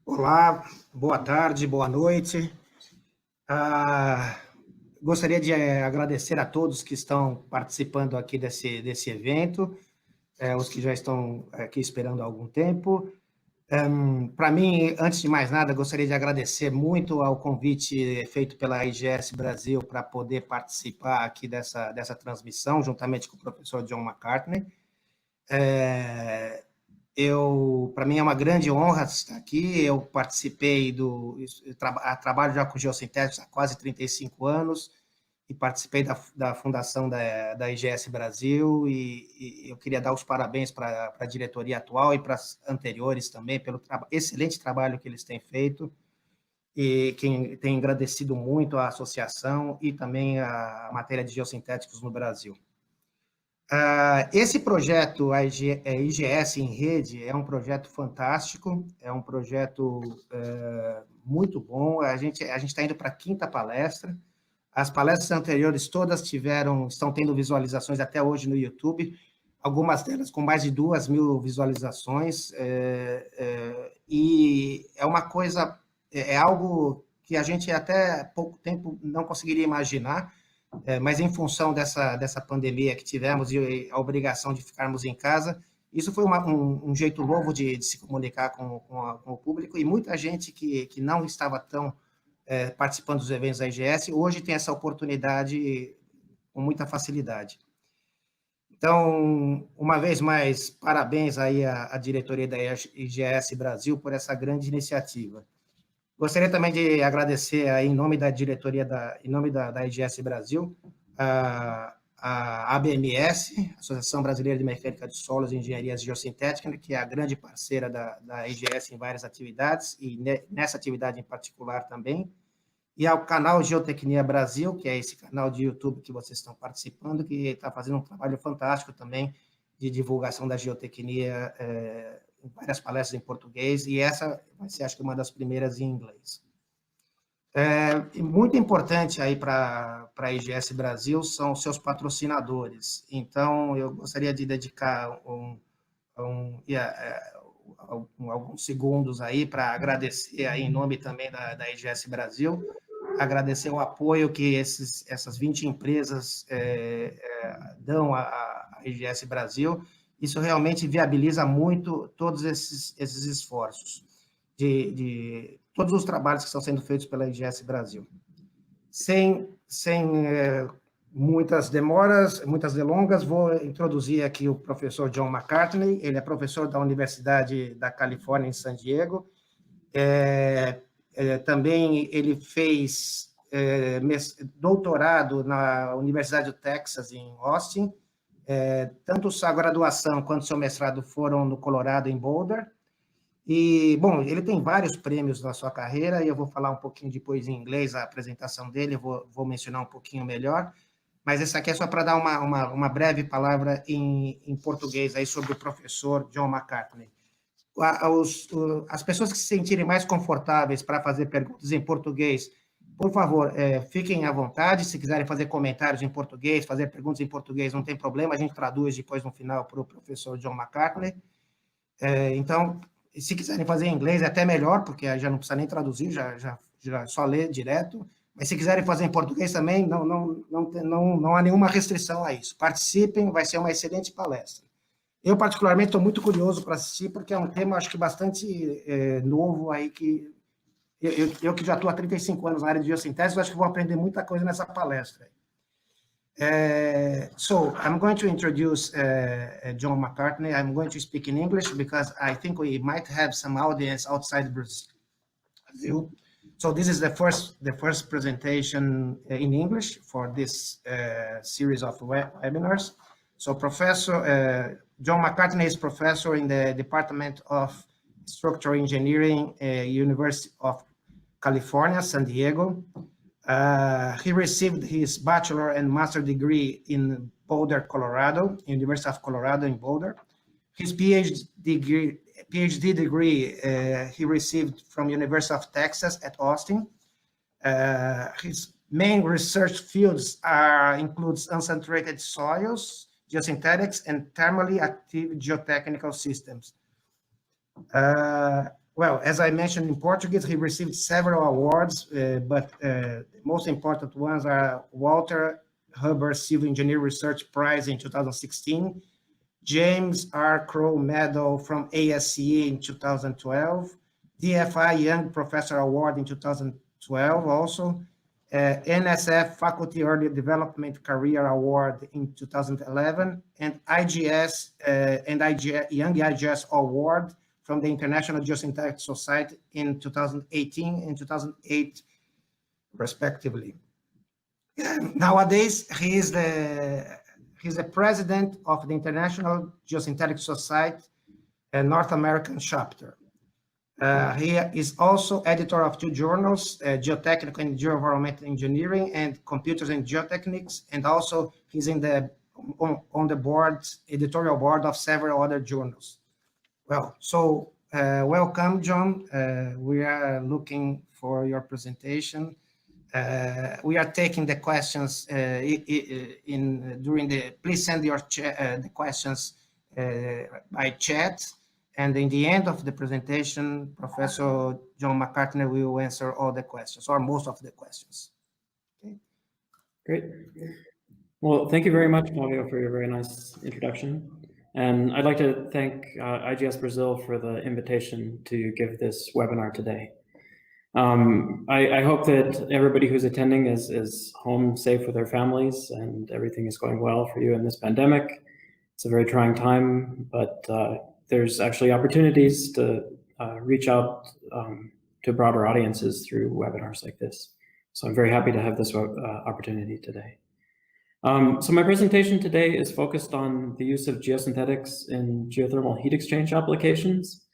Olá, boa tarde, boa noite. Gostaria de agradecer a todos que estão participando aqui desse evento, os que já estão aqui esperando há algum tempo. Para mim, antes de mais nada, gostaria de agradecer muito ao convite feito pela IGS Brasil para poder participar aqui dessa transmissão, juntamente com o professor John McCartney. Para mim é uma grande honra estar aqui. Eu participei trabalho já com Geossintéticos há quase 35 anos e participei da fundação da IGS Brasil e eu queria dar os parabéns para a diretoria atual e para as anteriores também pelo excelente trabalho que eles têm feito e que tem agradecido muito à associação e também a matéria de geossintéticos no Brasil. Esse projeto, a IGS em Rede, é um projeto fantástico, é um projeto muito bom. A gente está indo para a 5ª palestra. As palestras anteriores todas estão tendo visualizações até hoje no YouTube, algumas delas com mais de 2.000 visualizações, e é uma coisa, é algo que a gente até há pouco tempo não conseguiria imaginar, mas em função dessa pandemia que tivemos e a obrigação de ficarmos em casa, isso foi um jeito novo de se comunicar com o público, e muita gente que não estava tão participando dos eventos da IGS, hoje tem essa oportunidade com muita facilidade. Então, uma vez mais, parabéns aí à diretoria da IGS Brasil por essa grande iniciativa. Gostaria também de agradecer, aí, em nome da diretoria, em nome da IGS Brasil, a ABMS, Associação Brasileira de Mecânica de Solos e Engenharia Geossintética, que é a grande parceira da IGS em várias atividades, e nessa atividade em particular também, e ao canal Geotecnia Brasil, que é esse canal de YouTube que vocês estão participando, que está fazendo um trabalho fantástico também de divulgação da geotecnia, várias palestras em português, e essa vai ser, acho que, uma das primeiras em inglês. Muito importante aí para a IGS Brasil são os seus patrocinadores. Então, eu gostaria de dedicar alguns segundos aí para agradecer aí, em nome também da IGS Brasil, agradecer o apoio que essas 20 empresas dão à IGS Brasil. Isso realmente viabiliza muito todos esses esforços, de todos os trabalhos que estão sendo feitos pela IGS Brasil. Sem muitas demoras, muitas delongas, vou introduzir aqui o professor John McCartney. Ele é professor da Universidade da Califórnia, em San Diego. Também ele fez doutorado na Universidade do Texas, em Austin. Tanto sua graduação quanto seu mestrado foram no Colorado, em Boulder. E, bom, ele tem vários prêmios na sua carreira, e eu vou falar um pouquinho depois em inglês a apresentação dele, vou mencionar um pouquinho melhor, mas essa aqui é só para dar uma breve palavra em português aí sobre o professor John McCartney. As pessoas que se sentirem mais confortáveis para fazer perguntas em português, por favor, fiquem à vontade. Se quiserem fazer comentários em português, fazer perguntas em português, não tem problema, a gente traduz depois no final para o professor John McCartney. Então, se quiserem fazer em inglês, é até melhor, porque já não precisa nem traduzir, já só ler direto. Mas se quiserem fazer em português também, não há nenhuma restrição a isso. Participem, vai ser uma excelente palestra. Eu, particularmente, estou muito curioso para assistir, porque é um tema, acho que, bastante novo aí, que eu que já estou há 35 anos na área de geossintese, acho que vou aprender muita coisa nessa palestra. So, I'm going to introduce John McCartney. I'm going to speak in English, because I think we might have some audience outside Brazil. So this is the first presentation in English for this series of webinars. So Professor John McCartney is professor in the Department of Structural Engineering, University of California, San Diego. He received his bachelor and master degree in Boulder, Colorado, University of Colorado in Boulder. His PhD degree he received from University of Texas at Austin. His main research fields includes unsaturated soils, geosynthetics, and thermally active geotechnical systems. Well, as I mentioned in Portuguese, he received several awards, but the most important ones are Walter Huber Civil Engineer Research Prize in 2016, James R. Crow Medal from ASCE in 2012, DFI Young Professor Award in 2012 also, NSF Faculty Early Development Career Award in 2011, and IGS Young IGS Award from the International Geosynthetics Society in 2018 and 2008, respectively. Nowadays, he is the president of the International Geosynthetics Society, a North American chapter. He is also editor of 2 journals, Geotechnical and Geoenvironmental Engineering and Computers and Geotechnics, and also he's on the board, editorial board of several other journals. Well, so welcome, John. We are looking for your presentation. We are taking the questions please send your the questions by chat. And in the end of the presentation, Professor John McCartney will answer all the questions, or most of the questions. Okay. Great. Well, thank you very much, Flavio, for your very nice introduction. And I'd like to thank IGS Brazil for the invitation to give this webinar today. I hope that everybody who's attending is home safe with their families and everything is going well for you in this pandemic. It's a very trying time, but there's actually opportunities to reach out to broader audiences through webinars like this. So I'm very happy to have this opportunity today. So my presentation today is focused on the use of geosynthetics in geothermal heat exchange applications.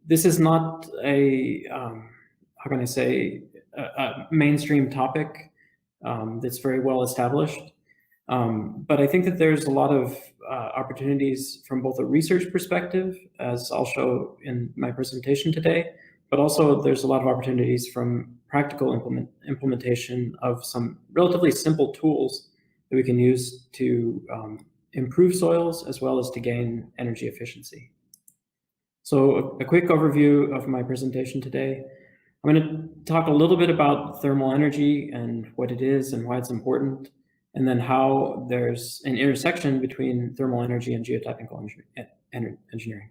This is not a, how can I say, a mainstream topic that's very well established. But I think that there's a lot of opportunities from both a research perspective, as I'll show in my presentation today, but also there's a lot of opportunities from practical implementation of some relatively simple tools that we can use to improve soils as well as to gain energy efficiency. So a quick overview of my presentation today. I'm going to talk a little bit about thermal energy and what it is and why it's important, and then how there's an intersection between thermal energy and geotechnical engineering.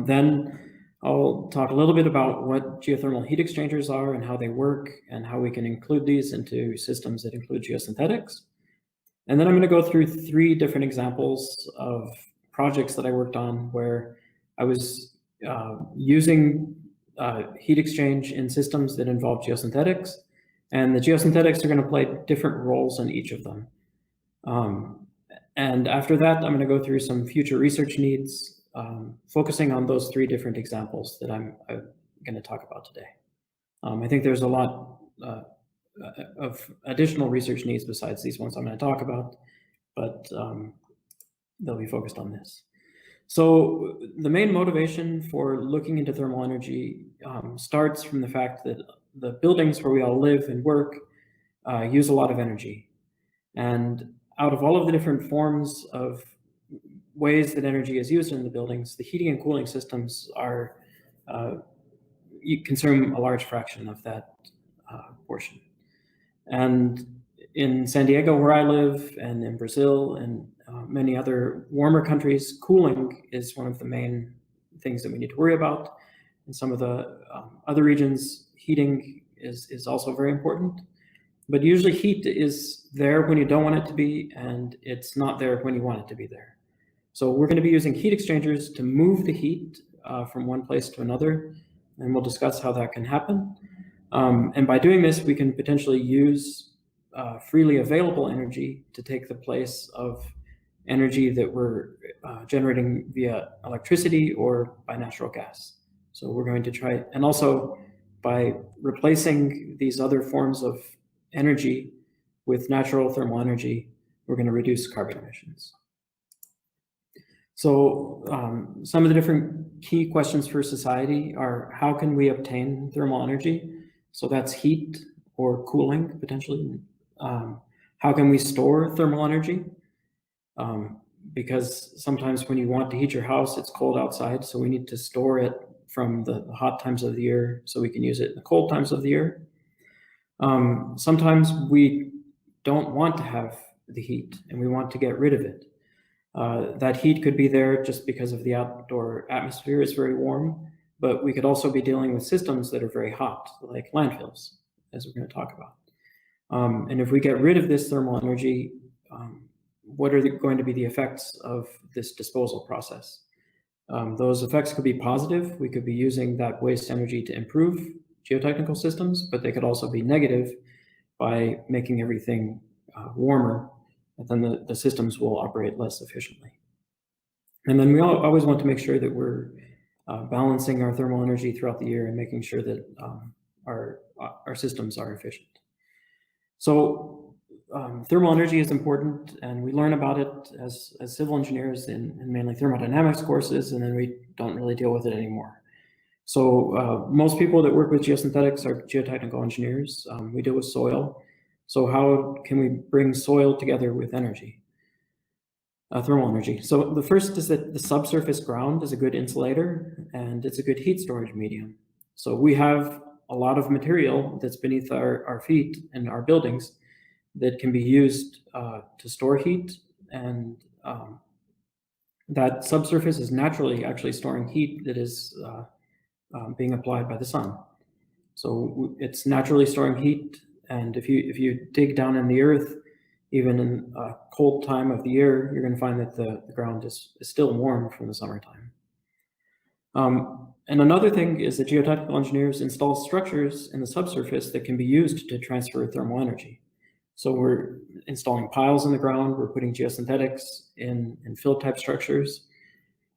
Then I'll talk a little bit about what geothermal heat exchangers are and how they work and how we can include these into systems that include geosynthetics. And then I'm going to go through 3 different examples of projects that I worked on where I was using heat exchange in systems that involve geosynthetics, and the geosynthetics are going to play different roles in each of them. And after that, I'm going to go through some future research needs, focusing on those 3 different examples that I'm going to talk about today. I think there's a lot of additional research needs besides these ones I'm going to talk about, but they'll be focused on this. So the main motivation for looking into thermal energy starts from the fact that the buildings where we all live and work use a lot of energy. And out of all of the different forms of ways that energy is used in the buildings, the heating and cooling systems are consume a large fraction of that portion. And in San Diego, where I live, and in Brazil, and many other warmer countries, cooling is one of the main things that we need to worry about. In some of the other regions, heating is also very important. But usually heat is there when you don't want it to be, and it's not there when you want it to be there. So we're going to be using heat exchangers to move the heat from one place to another, and we'll discuss how that can happen. And by doing this, we can potentially use freely available energy to take the place of energy that we're generating via electricity or by natural gas. So we're going to try, and also by replacing these other forms of energy with natural thermal energy, we're going to reduce carbon emissions. So some of the different key questions for society are, how can we obtain thermal energy? So that's heat or cooling, potentially. How can we store thermal energy? because sometimes when you want to heat your house, it's cold outside, so we need to store it from the hot times of the year so we can use it in the cold times of the year. Sometimes we don't want to have the heat and we want to get rid of it. That heat could be there just because of the outdoor atmosphere is very warm, but we could also be dealing with systems that are very hot, like landfills, as we're going to talk about. And if we get rid of this thermal energy, what are going to be the effects of this disposal process? Those effects could be positive. We could be using that waste energy to improve geotechnical systems, but they could also be negative by making everything warmer, and then the systems will operate less efficiently. And then we always want to make sure that we're balancing our thermal energy throughout the year and making sure that our systems are efficient. So thermal energy is important, and we learn about it as civil engineers in mainly thermodynamics courses, and then we don't really deal with it anymore. So most people that work with geosynthetics are geotechnical engineers. We deal with soil. So how can we bring soil together with energy, thermal energy? So the first is that the subsurface ground is a good insulator, and it's a good heat storage medium. So we have a lot of material that's beneath our feet in our buildings that can be used to store heat, and that subsurface is naturally actually storing heat that is being applied by the sun. So it's naturally storing heat, and if you dig down in the earth, even in a cold time of the year, you're going to find that the ground is still warm from the summertime. And another thing is that geotechnical engineers install structures in the subsurface that can be used to transfer thermal energy. So we're installing piles in the ground, we're putting geosynthetics in fill type structures.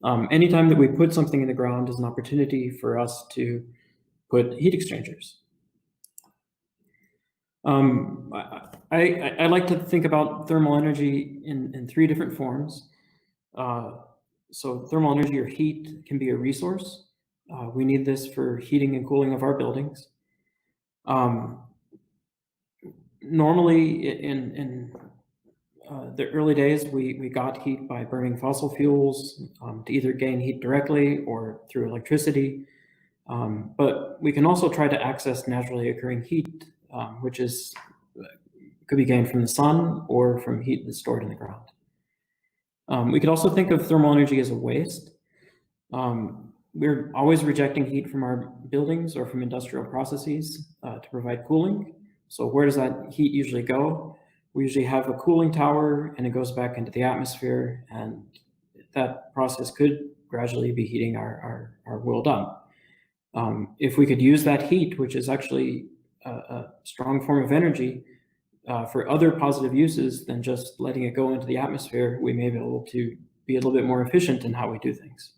Anytime that we put something in the ground is an opportunity for us to put heat exchangers. I like to think about thermal energy in three different forms. So thermal energy or heat can be a resource. We need this for heating and cooling of our buildings. Normally in the early days, we got heat by burning fossil fuels to either gain heat directly or through electricity. But we can also try to access naturally occurring heat, which could be gained from the sun or from heat that's stored in the ground. We could also think of thermal energy as a waste. We're always rejecting heat from our buildings or from industrial processes to provide cooling. So where does that heat usually go? We usually have a cooling tower and it goes back into the atmosphere, and that process could gradually be heating our world up. If we could use that heat, which is actually a strong form of energy, for other positive uses than just letting it go into the atmosphere, we may be able to be a little bit more efficient in how we do things.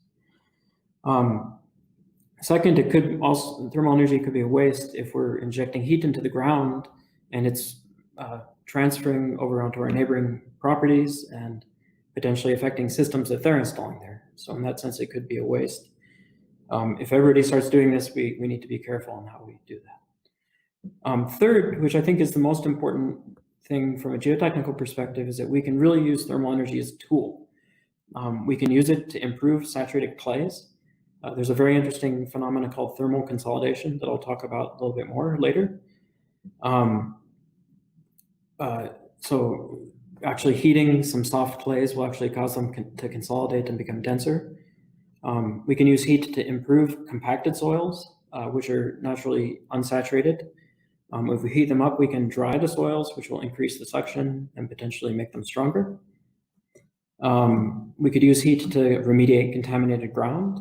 Second, it could also, thermal energy could be a waste if we're injecting heat into the ground and it's transferring over onto our neighboring properties and potentially affecting systems that they're installing there. So in that sense, it could be a waste. If everybody starts doing this, we need to be careful on how we do that. Third, which I think is the most important thing from a geotechnical perspective, is that we can really use thermal energy as a tool. We can use it to improve saturated clays. There's a very interesting phenomenon called thermal consolidation that I'll talk about a little bit more later. So actually heating some soft clays will actually cause them to consolidate and become denser. We can use heat to improve compacted soils, which are naturally unsaturated. If we heat them up, we can dry the soils, which will increase the suction and potentially make them stronger. We could use heat to remediate contaminated ground.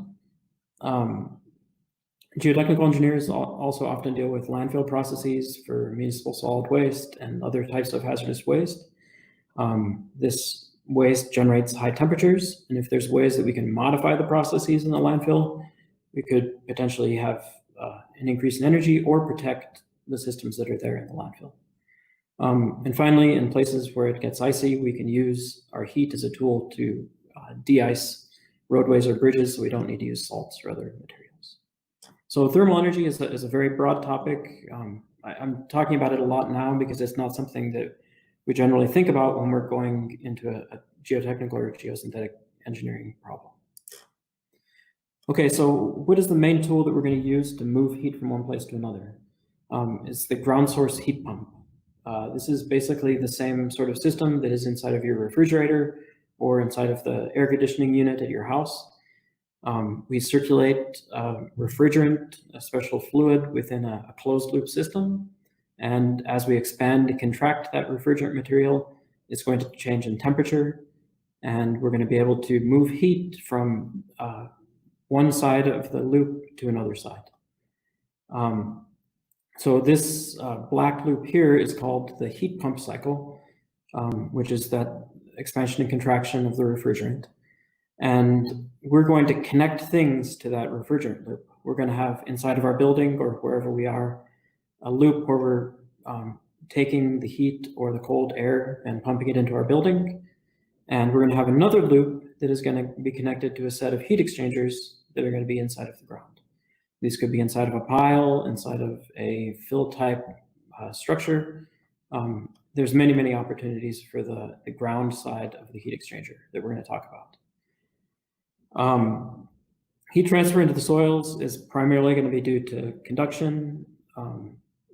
Geotechnical engineers also often deal with landfill processes for municipal solid waste and other types of hazardous waste. This waste generates high temperatures, and if there's ways that we can modify the processes in the landfill, we could potentially have an increase in energy or protect the systems that are there in the landfill. And finally, in places where it gets icy, we can use our heat as a tool to de-ice roadways or bridges, so we don't need to use salts or other materials. So thermal energy is a very broad topic. I'm talking about it a lot now because it's not something that we generally think about when we're going into a geotechnical or geosynthetic engineering problem. Okay, so what is the main tool that we're going to use to move heat from one place to another? It's the ground source heat pump. This is basically the same sort of system that is inside of your refrigerator or inside of the air conditioning unit at your house. We circulate refrigerant, a special fluid, within a closed loop system. And as we expand and contract that refrigerant material, it's going to change in temperature. And we're going to be able to move heat from one side of the loop to another side. So this black loop here is called the heat pump cycle, which is that expansion and contraction of the refrigerant. And we're going to connect things to that refrigerant loop. We're going to have inside of our building or wherever we are, a loop where we're taking the heat or the cold air and pumping it into our building. And we're going to have another loop that is going to be connected to a set of heat exchangers that are going to be inside of the ground. These could be inside of a pile, inside of a fill type structure. There's many, many opportunities for the ground side of the heat exchanger that we're going to talk about. Heat transfer into the soils is primarily going to be due to conduction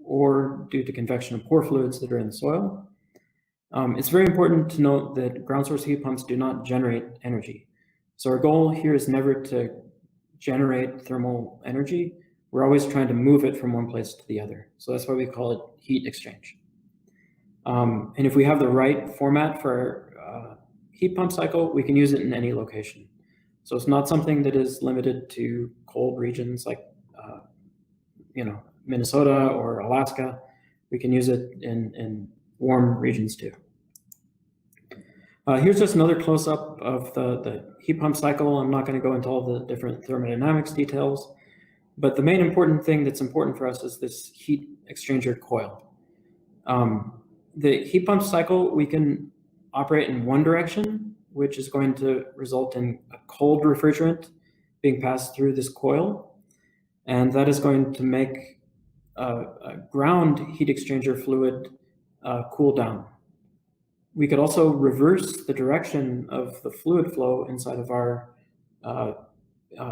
or due to convection of pore fluids that are in the soil. It's very important to note that ground source heat pumps do not generate energy. So our goal here is never to generate thermal energy. We're always trying to move it from one place to the other. So that's why we call it heat exchange. And if we have the right format for our heat pump cycle, we can use it in any location. So it's not something that is limited to cold regions like Minnesota or Alaska. We can use it in warm regions too. Here's just another close-up of the heat pump cycle. I'm not going to go into all the different thermodynamics details, but the main important thing that's important for us is this heat exchanger coil. The heat pump cycle, we can operate in one direction, which is going to result in a cold refrigerant being passed through this coil, and that is going to make a ground heat exchanger fluid cool down. We could also reverse the direction of the fluid flow inside of our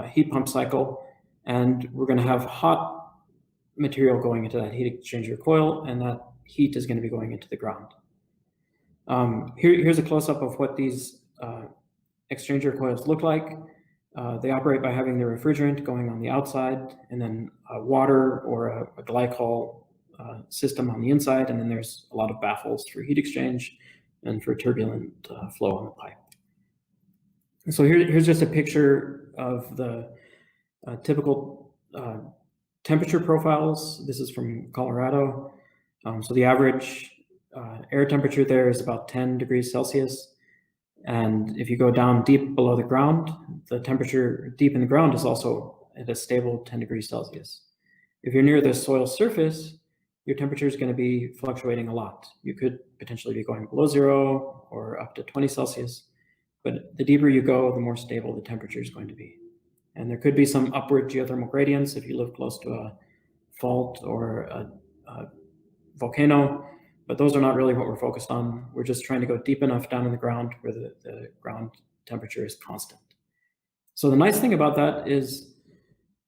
heat pump cycle, and we're going to have hot material going into that heat exchanger coil, and that heat is going to be going into the ground. Here's a close-up of what these exchanger coils look like. They operate by having the refrigerant going on the outside, and then water or a glycol system on the inside, and then there's a lot of baffles for heat exchange and for turbulent flow on the pipe. So here's just a picture of the typical temperature profiles. This is from Colorado. So the average air temperature there is about 10 degrees Celsius. And if you go down deep below the ground, the temperature deep in the ground is also at a stable 10 degrees Celsius. If you're near the soil surface, your temperature is going to be fluctuating a lot. You could potentially be going below zero or up to 20 Celsius, but the deeper you go, the more stable the temperature is going to be. And there could be some upward geothermal gradients if you live close to a fault or a volcano, but those are not really what we're focused on. We're just trying to go deep enough down in the ground where the ground temperature is constant. So the nice thing about that is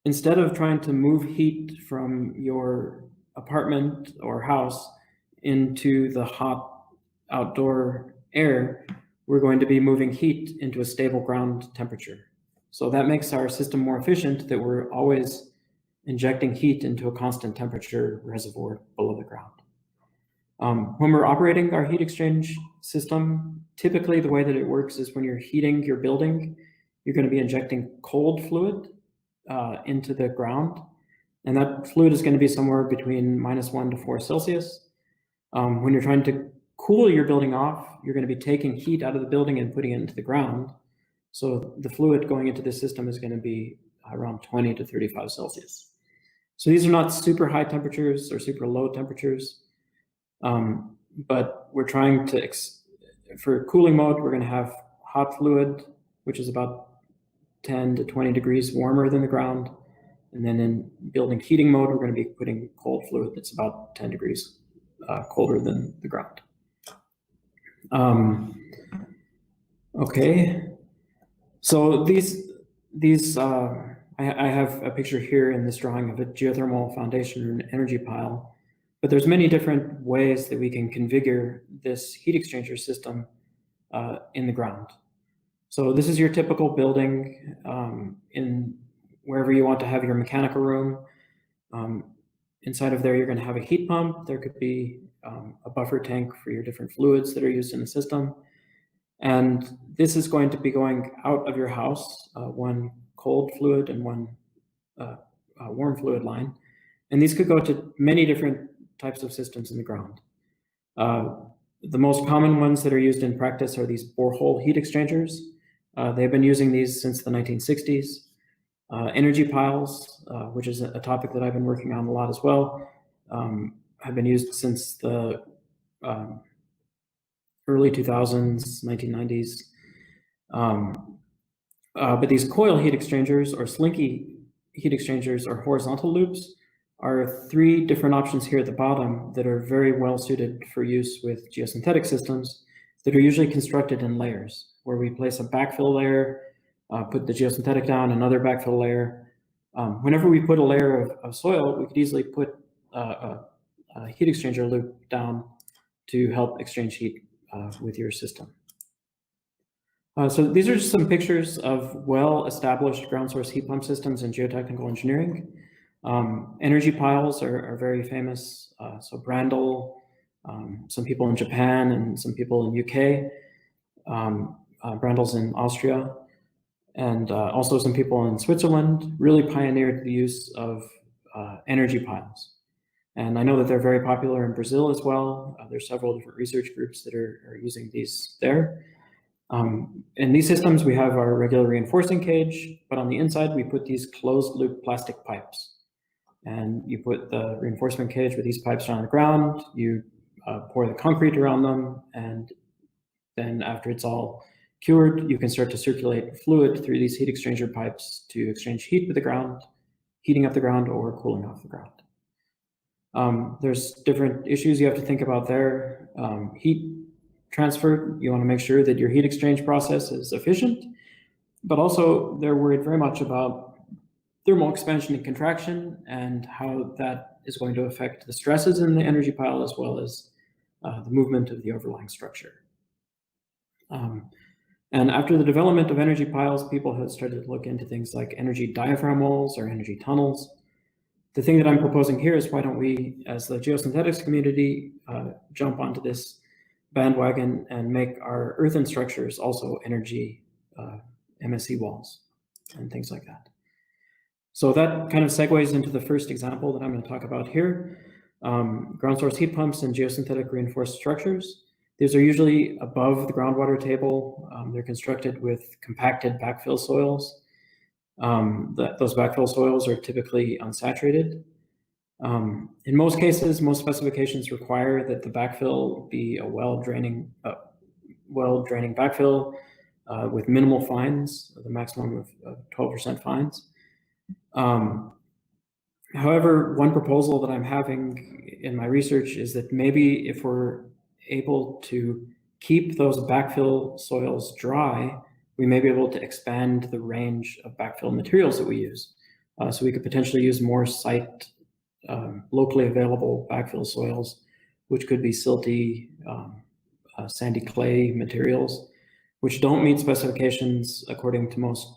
instead of trying to move heat from your apartment or house into the hot outdoor air, we're going to be moving heat into a stable ground temperature. So that makes our system more efficient, that we're always injecting heat into a constant temperature reservoir below the ground. When we're operating our heat exchange system, typically the way that it works is when you're heating your building, you're going to be injecting cold fluid into the ground. And that fluid is going to be somewhere between -1 to 4 Celsius. When you're trying to cool your building off, you're going to be taking heat out of the building and putting it into the ground. So the fluid going into this system is going to be around 20 to 35 Celsius. So these are not super high temperatures or super low temperatures, but we're trying to, for cooling mode, we're going to have hot fluid, which is about 10 to 20 degrees warmer than the ground. And then in building heating mode, we're going to be putting cold fluid that's about 10 degrees colder than the ground. Okay, so I have a picture here in this drawing of a geothermal foundation or an energy pile, but there's many different ways that we can configure this heat exchanger system in the ground. So this is your typical building in wherever you want to have your mechanical room. Inside of there, you're going to have a heat pump. There could be a buffer tank for your different fluids that are used in the system. And this is going to be going out of your house, one cold fluid and one warm fluid line. And these could go to many different types of systems in the ground. The most common ones that are used in practice are these borehole heat exchangers. They've been using these since the 1960s. Energy piles, which is a topic that I've been working on a lot as well, have been used since the early 2000s, 1990s. But these coil heat exchangers or slinky heat exchangers or horizontal loops are three different options here at the bottom that are very well suited for use with geosynthetic systems that are usually constructed in layers, where we place a backfill layer, put the geosynthetic down, another backfill layer. Whenever we put a layer of soil, we could easily put a heat exchanger loop down to help exchange heat with your system. So these are just some pictures of well-established ground source heat pump systems in geotechnical engineering. Energy piles are very famous. So Brandl, some people in Japan and some people in UK. Brandl's in Austria. And also some people in Switzerland really pioneered the use of energy piles. And I know that they're very popular in Brazil as well. There's several different research groups that are using these there. In these systems, we have our regular reinforcing cage, but on the inside, we put these closed loop plastic pipes. And you put the reinforcement cage with these pipes on the ground, you pour the concrete around them, and then after it's all cured, you can start to circulate fluid through these heat exchanger pipes to exchange heat with the ground, heating up the ground or cooling off the ground. There's different issues you have to think about there. Heat transfer, you want to make sure that your heat exchange process is efficient, but also they're worried very much about thermal expansion and contraction and how that is going to affect the stresses in the energy pile as well as the movement of the overlying structure. And after the development of energy piles, people have started to look into things like energy diaphragm walls or energy tunnels. The thing that I'm proposing here is why don't we, as the geosynthetics community, jump onto this bandwagon and make our earthen structures also energy MSE walls and things like that. So that kind of segues into the first example that I'm going to talk about here. Ground source heat pumps and geosynthetic reinforced structures. These are usually above the groundwater table. They're constructed with compacted backfill soils. Those backfill soils are typically unsaturated. In most cases, most specifications require that the backfill be a well-draining backfill with minimal fines, the maximum of 12% fines. However, one proposal that I'm having in my research is that maybe if we're able to keep those backfill soils dry, we may be able to expand the range of backfill materials that we use. So we could potentially use more site locally available backfill soils, which could be silty, sandy clay materials, which don't meet specifications according to most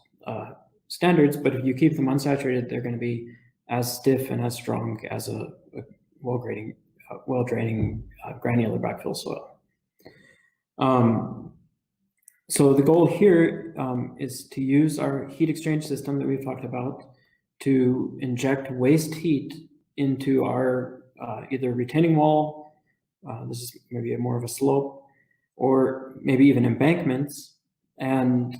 standards, but if you keep them unsaturated, they're going to be as stiff and as strong as a well-draining granular backfill soil. So the goal here is to use our heat exchange system that we've talked about to inject waste heat into our either retaining wall, this is maybe more of a slope, or maybe even embankments. And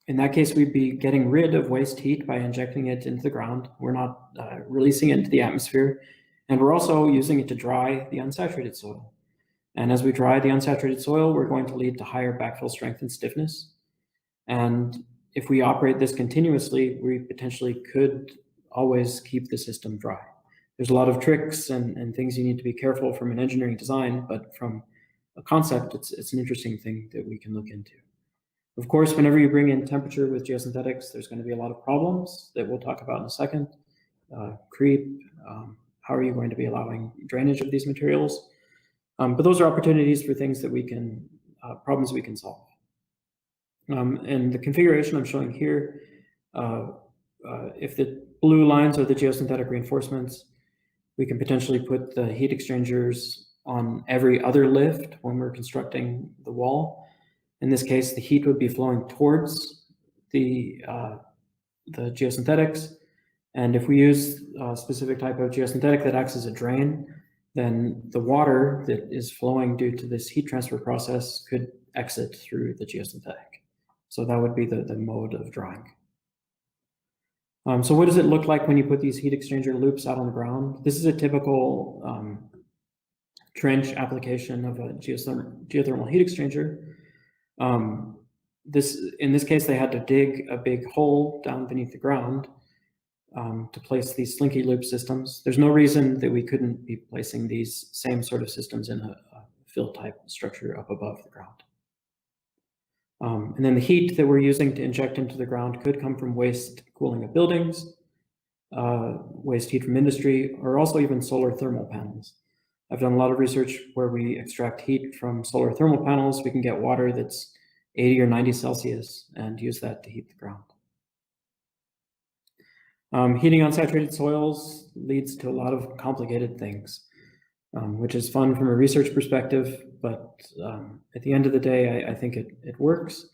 in that case, we'd be getting rid of waste heat by injecting it into the ground. We're not releasing it into the atmosphere. And we're also using it to dry the unsaturated soil. And as we dry the unsaturated soil, we're going to lead to higher backfill strength and stiffness. And if we operate this continuously, we potentially could always keep the system dry. There's a lot of tricks and things you need to be careful from an engineering design, but from concept, it's an interesting thing that we can look into. Of course, whenever you bring in temperature with geosynthetics, there's going to be a lot of problems that we'll talk about in a second. Creep, how are you going to be allowing drainage of these materials? But those are opportunities for things that we can, problems we can solve. And the configuration I'm showing here, if the blue lines are the geosynthetic reinforcements, we can potentially put the heat exchangers on every other lift when we're constructing the wall. In this case, the heat would be flowing towards the geosynthetics. And if we use a specific type of geosynthetic that acts as a drain, then the water that is flowing due to this heat transfer process could exit through the geosynthetic. So that would be the mode of drawing. So what does it look like when you put these heat exchanger loops out on the ground? This is a typical trench application of a geothermal heat exchanger. In this case, they had to dig a big hole down beneath the ground to place these slinky loop systems. There's no reason that we couldn't be placing these same sort of systems in a fill type structure up above the ground. And then the heat that we're using to inject into the ground could come from waste cooling of buildings, waste heat from industry, or also even solar thermal panels. I've done a lot of research where we extract heat from solar thermal panels. We can get water that's 80 or 90 Celsius and use that to heat the ground. Heating unsaturated soils leads to a lot of complicated things, which is fun from a research perspective, but at the end of the day, I think it works.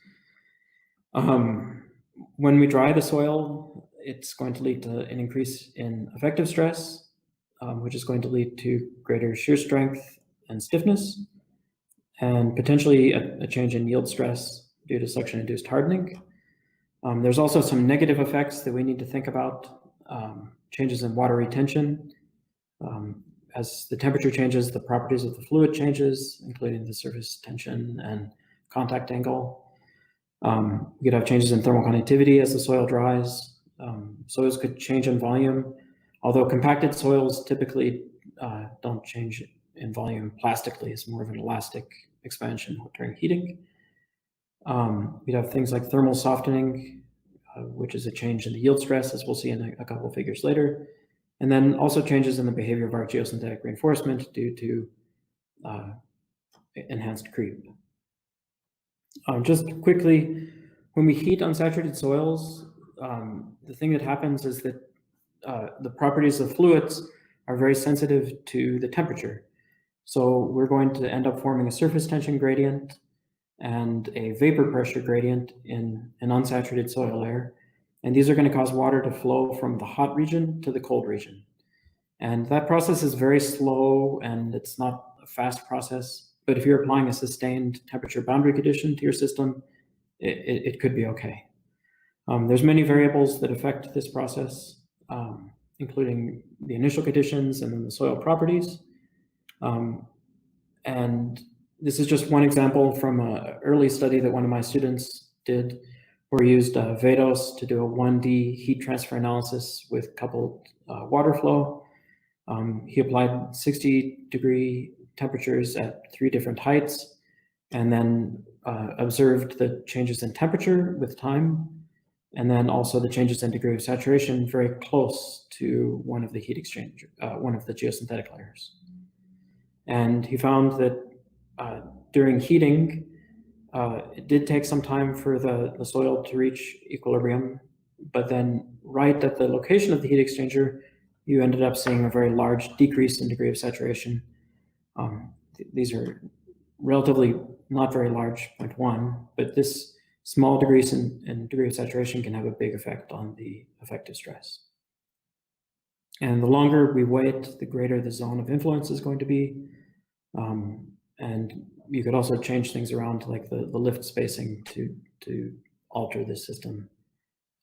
When we dry the soil, it's going to lead to an increase in effective stress, which is going to lead to greater shear strength and stiffness, and potentially a change in yield stress due to suction-induced hardening. There's also some negative effects that we need to think about, changes in water retention. As the temperature changes, the properties of the fluid changes, including the surface tension and contact angle. We could have changes in thermal conductivity as the soil dries. Soils could change in volume, although compacted soils typically don't change in volume plastically. It's more of an elastic expansion during heating. We'd have things like thermal softening, which is a change in the yield stress, as we'll see in a couple of figures later. And then also changes in the behavior of our geosynthetic reinforcement due to enhanced creep. Just quickly, when we heat unsaturated soils, the thing that happens is that the properties of fluids are very sensitive to the temperature. So we're going to end up forming a surface tension gradient and a vapor pressure gradient in an unsaturated soil layer. And these are going to cause water to flow from the hot region to the cold region. And that process is very slow and it's not a fast process. But if you're applying a sustained temperature boundary condition to your system, it could be okay. There's many variables that affect this process, including the initial conditions and then the soil properties. And this is just one example from an early study that one of my students did, where he used VADOS to do a 1D heat transfer analysis with coupled water flow. He applied 60-degree temperatures at 3 different heights, and then observed the changes in temperature with time, and then also the changes in degree of saturation very close to one of the heat exchanger, one of the geosynthetic layers. And he found that during heating, it did take some time for the soil to reach equilibrium, but then right at the location of the heat exchanger, you ended up seeing a very large decrease in degree of saturation. These are relatively not very large, 0.1, but this small decrease in degree of saturation can have a big effect on the effective stress. And the longer we wait, the greater the zone of influence is going to be. And you could also change things around to like the lift spacing to alter this system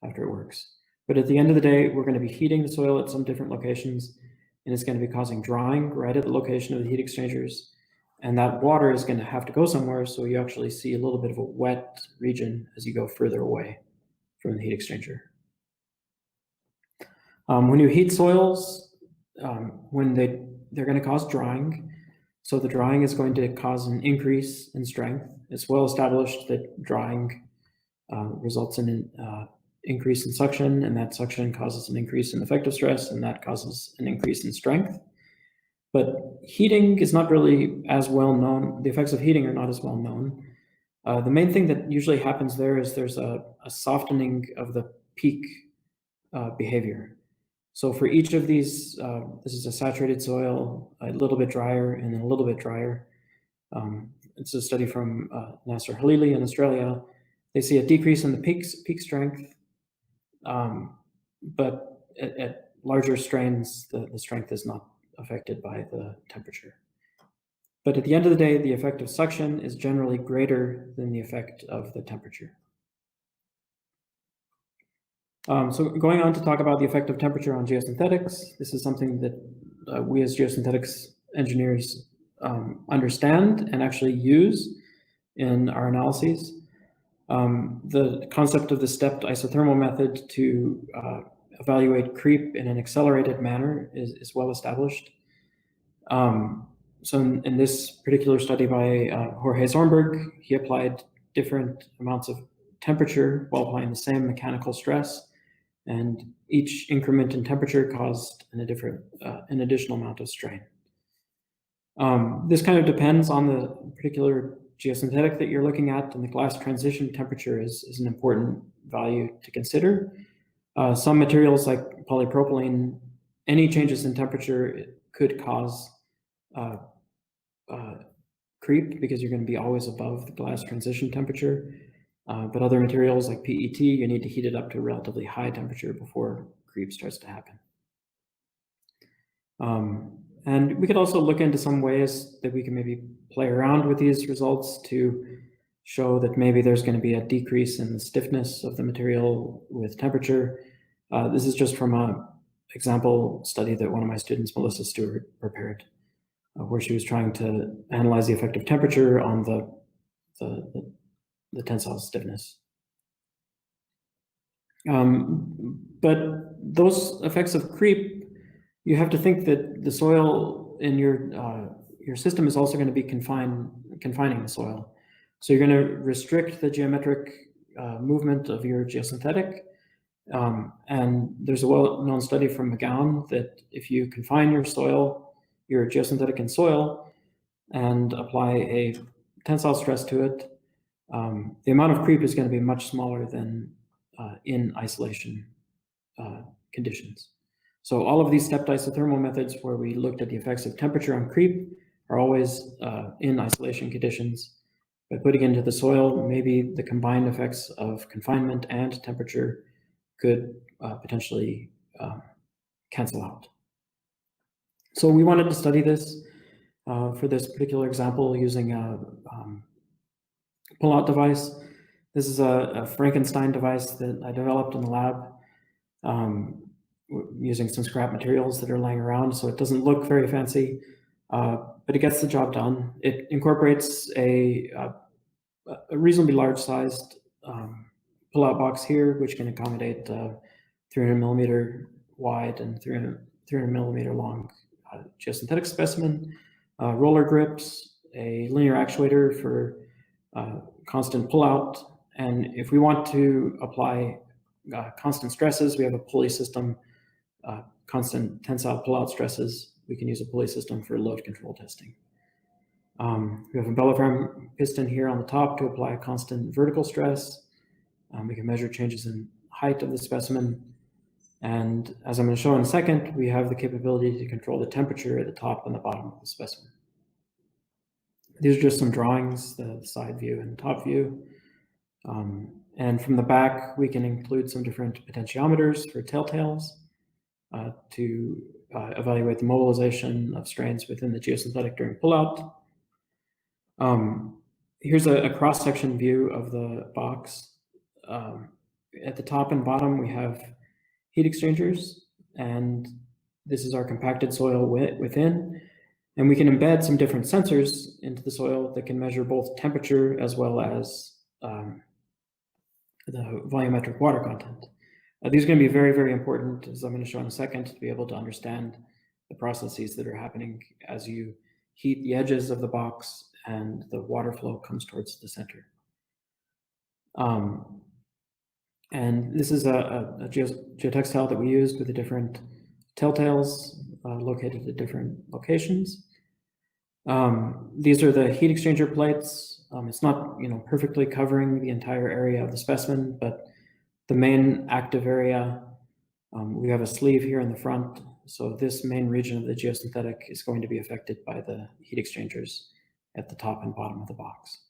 after it works. But at the end of the day, we're going to be heating the soil at some different locations, and it's going to be causing drying right at the location of the heat exchangers. And that water is going to have to go somewhere, so you actually see a little bit of a wet region as you go further away from the heat exchanger. When you heat soils, when they're going to cause drying, So the drying is going to cause an increase in strength. It's well established that drying results in an increase in suction, and that suction causes an increase in effective stress, and that causes an increase in strength. But heating is not really as well known. The effects of heating are not as well known. The main thing that usually happens there is there's a softening of the peak behavior. So for each of these, this is a saturated soil, a little bit drier, and then a little bit drier. It's a study from Nasser Halili in Australia. They see a decrease in the peak strength, but at larger strains, the strength is not affected by the temperature. But at the end of the day, the effect of suction is generally greater than the effect of the temperature. So going on to talk about the effect of temperature on geosynthetics, this is something that we as geosynthetics engineers understand and actually use in our analyses. The concept of the stepped isothermal method to evaluate creep in an accelerated manner is well established. So in this particular study by Jorge Zornberg, he applied different amounts of temperature while applying the same mechanical stress, and each increment in temperature caused an additional amount of strain. This kind of depends on the particular geosynthetic that you're looking at, and the glass transition temperature is an important value to consider. Some materials like polypropylene, any changes in temperature could cause creep because you're going to be always above the glass transition temperature. But other materials like PET, you need to heat it up to a relatively high temperature before creep starts to happen. And we could also look into some ways that we can maybe play around with these results to show that maybe there's going to be a decrease in the stiffness of the material with temperature. This is just from an example study that one of my students, Melissa Stewart, prepared, where she was trying to analyze the effect of temperature on the tensile stiffness. But those effects of creep, you have to think that the soil in your system is also going to be confining the soil. So you're going to restrict the geometric movement of your geosynthetic. And there's a well-known study from McGowan that if you confine your geosynthetic in soil, and apply a tensile stress to it, the amount of creep is going to be much smaller than in isolation conditions. So all of these stepped isothermal methods where we looked at the effects of temperature on creep are always in isolation conditions. By putting into the soil, maybe the combined effects of confinement and temperature could potentially cancel out. So we wanted to study this for this particular example using a pull-out device. This is a Frankenstein device that I developed in the lab using some scrap materials that are laying around, so it doesn't look very fancy, but it gets the job done. It incorporates a reasonably large-sized pull-out box here, which can accommodate 300 millimeter wide and 300 millimeter long geosynthetic specimen, roller grips, a linear actuator for constant pull-out, and if we want to apply constant stresses, we have a pulley system, constant tensile pull-out stresses. We can use a pulley system for load control testing. We have a bellow piston here on the top to apply a constant vertical stress. We can measure changes in height of the specimen. And as I'm going to show in a second, we have the capability to control the temperature at the top and the bottom of the specimen. These are just some drawings, the side view and top view. And from the back, we can include some different potentiometers for telltales to evaluate the mobilization of strains within the geosynthetic during pullout. Here's a cross-section view of the box. At the top and bottom, we have heat exchangers, and this is our compacted soil within. And we can embed some different sensors into the soil that can measure both temperature as well as the volumetric water content. These are going to be very, very important, as I'm going to show in a second, to be able to understand the processes that are happening as you heat the edges of the box, and the water flow comes towards the center. And this is a geotextile that we used with the different telltales located at different locations. These are the heat exchanger plates. It's not, perfectly covering the entire area of the specimen, but the main active area, we have a sleeve here in the front. So this main region of the geosynthetic is going to be affected by the heat exchangers at the top and bottom of the box.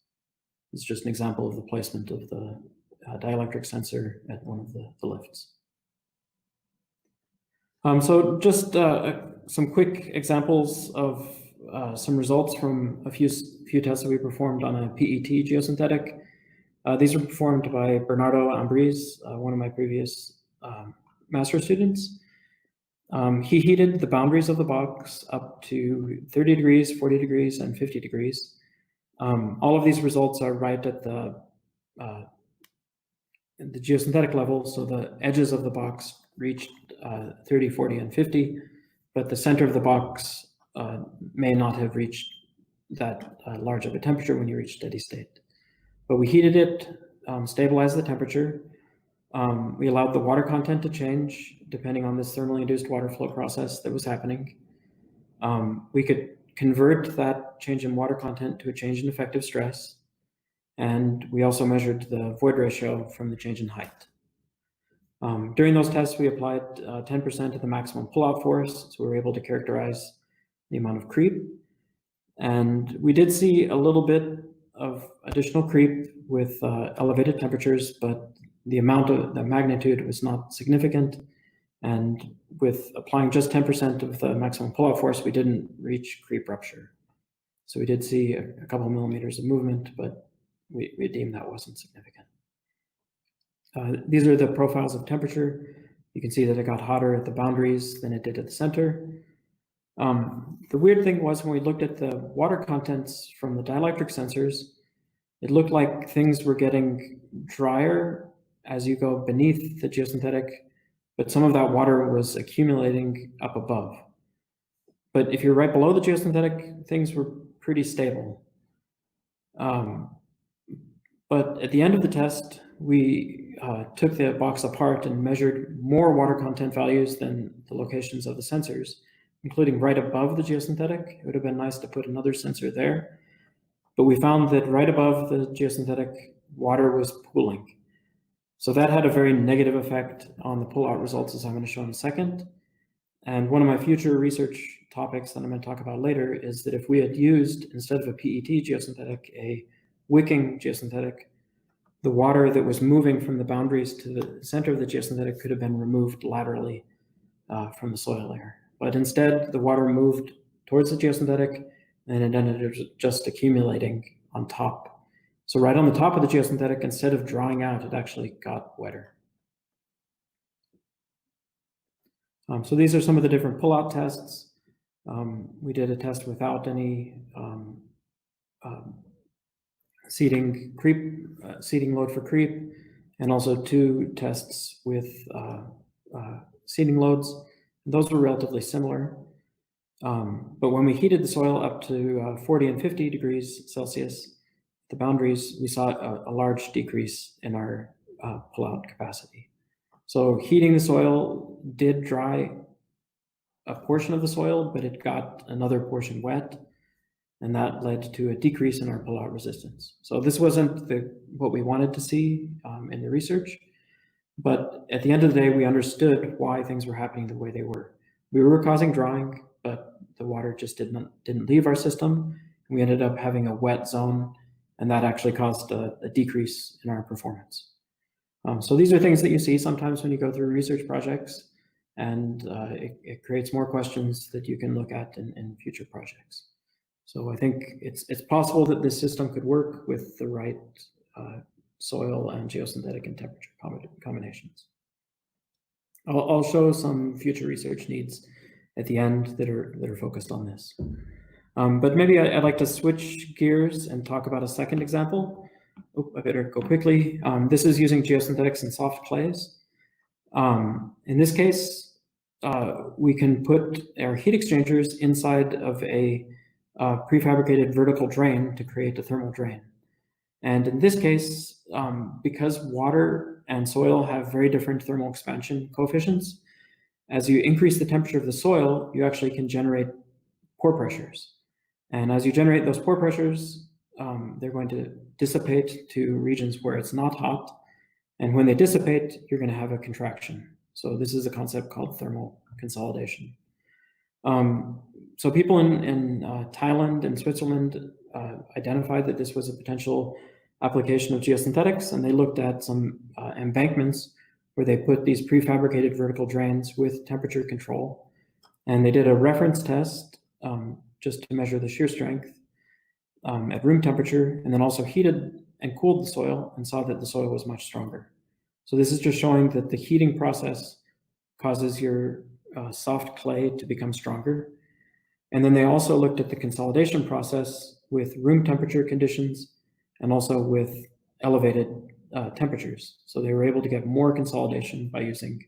It's just an example of the placement of the dielectric sensor at one of the lifts. So just some quick examples of some results from a few tests that we performed on a PET geosynthetic. These were performed by Bernardo Ambriz, one of my previous master students. He heated the boundaries of the box up to 30 degrees, 40 degrees, and 50 degrees. All of these results are right at the geosynthetic level, so the edges of the box reached 30, 40, and 50, but the center of the box may not have reached that large of a temperature when you reach steady state. But we heated it, stabilized the temperature. We allowed the water content to change depending on this thermally induced water flow process that was happening. We could convert that change in water content to a change in effective stress. And we also measured the void ratio from the change in height. During those tests, we applied 10% of the maximum pull-out force, so we were able to characterize the amount of creep. And we did see a little bit of additional creep with elevated temperatures, but the magnitude was not significant. And with applying just 10% of the maximum pull-out force, we didn't reach creep rupture. So we did see a couple of millimeters of movement, but we deemed that wasn't significant. These are the profiles of temperature. You can see that it got hotter at the boundaries than it did at the center. The weird thing was when we looked at the water contents from the dielectric sensors, it looked like things were getting drier as you go beneath the geosynthetic, but some of that water was accumulating up above. But if you're right below the geosynthetic, things were pretty stable. But at the end of the test, we took the box apart and measured more water content values than the locations of the sensors, including right above the geosynthetic. It would have been nice to put another sensor there. But we found that right above the geosynthetic, water was pooling. So that had a very negative effect on the pull-out results, as I'm going to show in a second. And one of my future research topics that I'm going to talk about later is that if we had used, instead of a PET geosynthetic, a wicking geosynthetic, the water that was moving from the boundaries to the center of the geosynthetic could have been removed laterally from the soil layer. But instead, the water moved towards the geosynthetic and it ended up just accumulating on top. So right on the top of the geosynthetic, instead of drying out, it actually got wetter. So these are some of the different pull-out tests. We did a test without any seeding load for creep, and also 2 tests with seeding loads. Those were relatively similar. But when we heated the soil up to 40 and 50 degrees Celsius, the boundaries, we saw a large decrease in our pull-out capacity. So heating the soil did dry a portion of the soil, but it got another portion wet, and that led to a decrease in our pull-out resistance. So this wasn't what we wanted to see in the research, but at the end of the day, we understood why things were happening the way they were. We were causing drying, but the water just didn't leave our system. We ended up having a wet zone, and that actually caused a decrease in our performance. So these are things that you see sometimes when you go through research projects, and it creates more questions that you can look at in future projects. So I think it's possible that this system could work with the right soil and geosynthetic and temperature combinations. I'll show some future research needs at the end that are focused on this. But maybe I'd like to switch gears and talk about a second example. Oh, I better go quickly. This is using geosynthetics and soft clays. In this case, we can put our heat exchangers inside of a a prefabricated vertical drain to create a thermal drain. And in this case, because water and soil have very different thermal expansion coefficients, as you increase the temperature of the soil, you actually can generate pore pressures. And as you generate those pore pressures, they're going to dissipate to regions where it's not hot. And when they dissipate, you're going to have a contraction. So this is a concept called thermal consolidation. So people in Thailand and Switzerland identified that this was a potential application of geosynthetics, and they looked at some embankments where they put these prefabricated vertical drains with temperature control. And they did a reference test just to measure the shear strength at room temperature, and then also heated and cooled the soil and saw that the soil was much stronger. So this is just showing that the heating process causes your soft clay to become stronger. And then they also looked at the consolidation process with room temperature conditions and also with elevated temperatures. So they were able to get more consolidation by using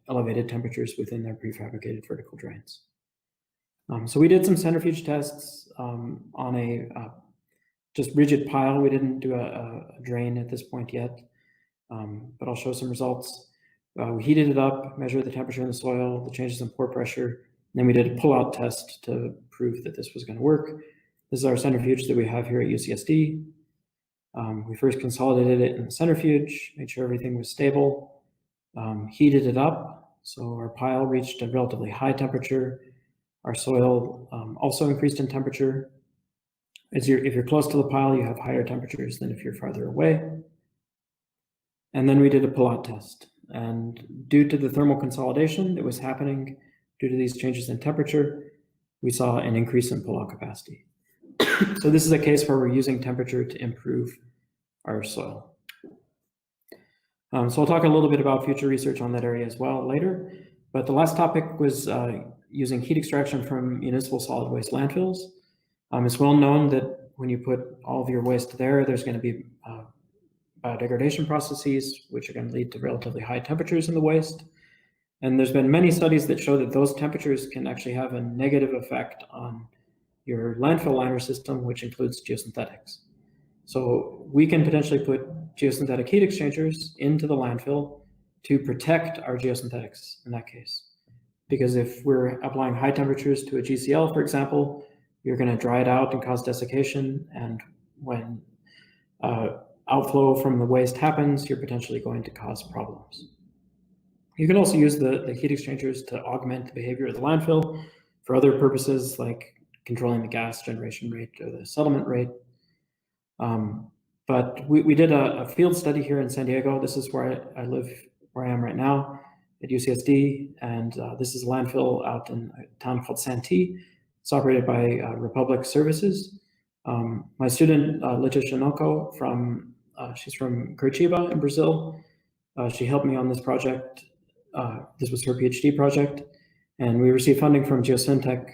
elevated temperatures within their prefabricated vertical drains. So we did some centrifuge tests on a just rigid pile. We didn't do a drain at this point yet, but I'll show some results. We heated it up, measured the temperature in the soil, the changes in pore pressure, and then we did a pull-out test to prove that this was going to work. This is our centrifuge that we have here at UCSD. We first consolidated it in the centrifuge, made sure everything was stable, heated it up. So our pile reached a relatively high temperature. Our soil also increased in temperature. If you're close to the pile, you have higher temperatures than if you're farther away. And then we did a pull-out test. And due to the thermal consolidation that was happening due to these changes in temperature, we saw an increase in pull-out capacity. So this is a case where we're using temperature to improve our soil. So I'll talk a little bit about future research on that area as well later. But the last topic was using heat extraction from municipal solid waste landfills. It's well known that when you put all of your waste there, there's going to be biodegradation processes, which are going to lead to relatively high temperatures in the waste. And there's been many studies that show that those temperatures can actually have a negative effect on your landfill liner system, which includes geosynthetics. So we can potentially put geosynthetic heat exchangers into the landfill to protect our geosynthetics in that case. Because if we're applying high temperatures to a GCL, for example, you're going to dry it out and cause desiccation. And when outflow from the waste happens, you're potentially going to cause problems. You can also use the heat exchangers to augment the behavior of the landfill for other purposes like controlling the gas generation rate or the settlement rate. But we did a field study here in San Diego. This is where I live, where I am right now at UCSD. And this is a landfill out in a town called Santee. It's operated by Republic Services. My student, Letícia Noco, she's from Curitiba in Brazil. She helped me on this project. This was her PhD project. And we received funding from Geosynthetic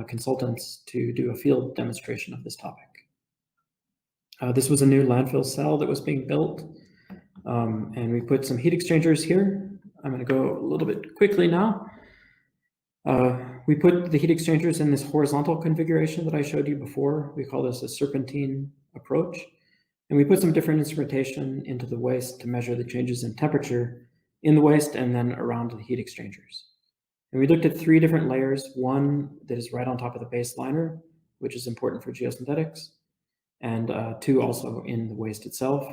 consultants to do a field demonstration of this topic. This was a new landfill cell that was being built. And we put some heat exchangers here. I'm going to go a little bit quickly now. We put the heat exchangers in this horizontal configuration that I showed you before. We call this a serpentine approach. And we put some different instrumentation into the waste to measure the changes in temperature in the waste and then around the heat exchangers. And we looked at 3 different layers, one that is right on top of the base liner, which is important for geosynthetics, and 2 also in the waste itself.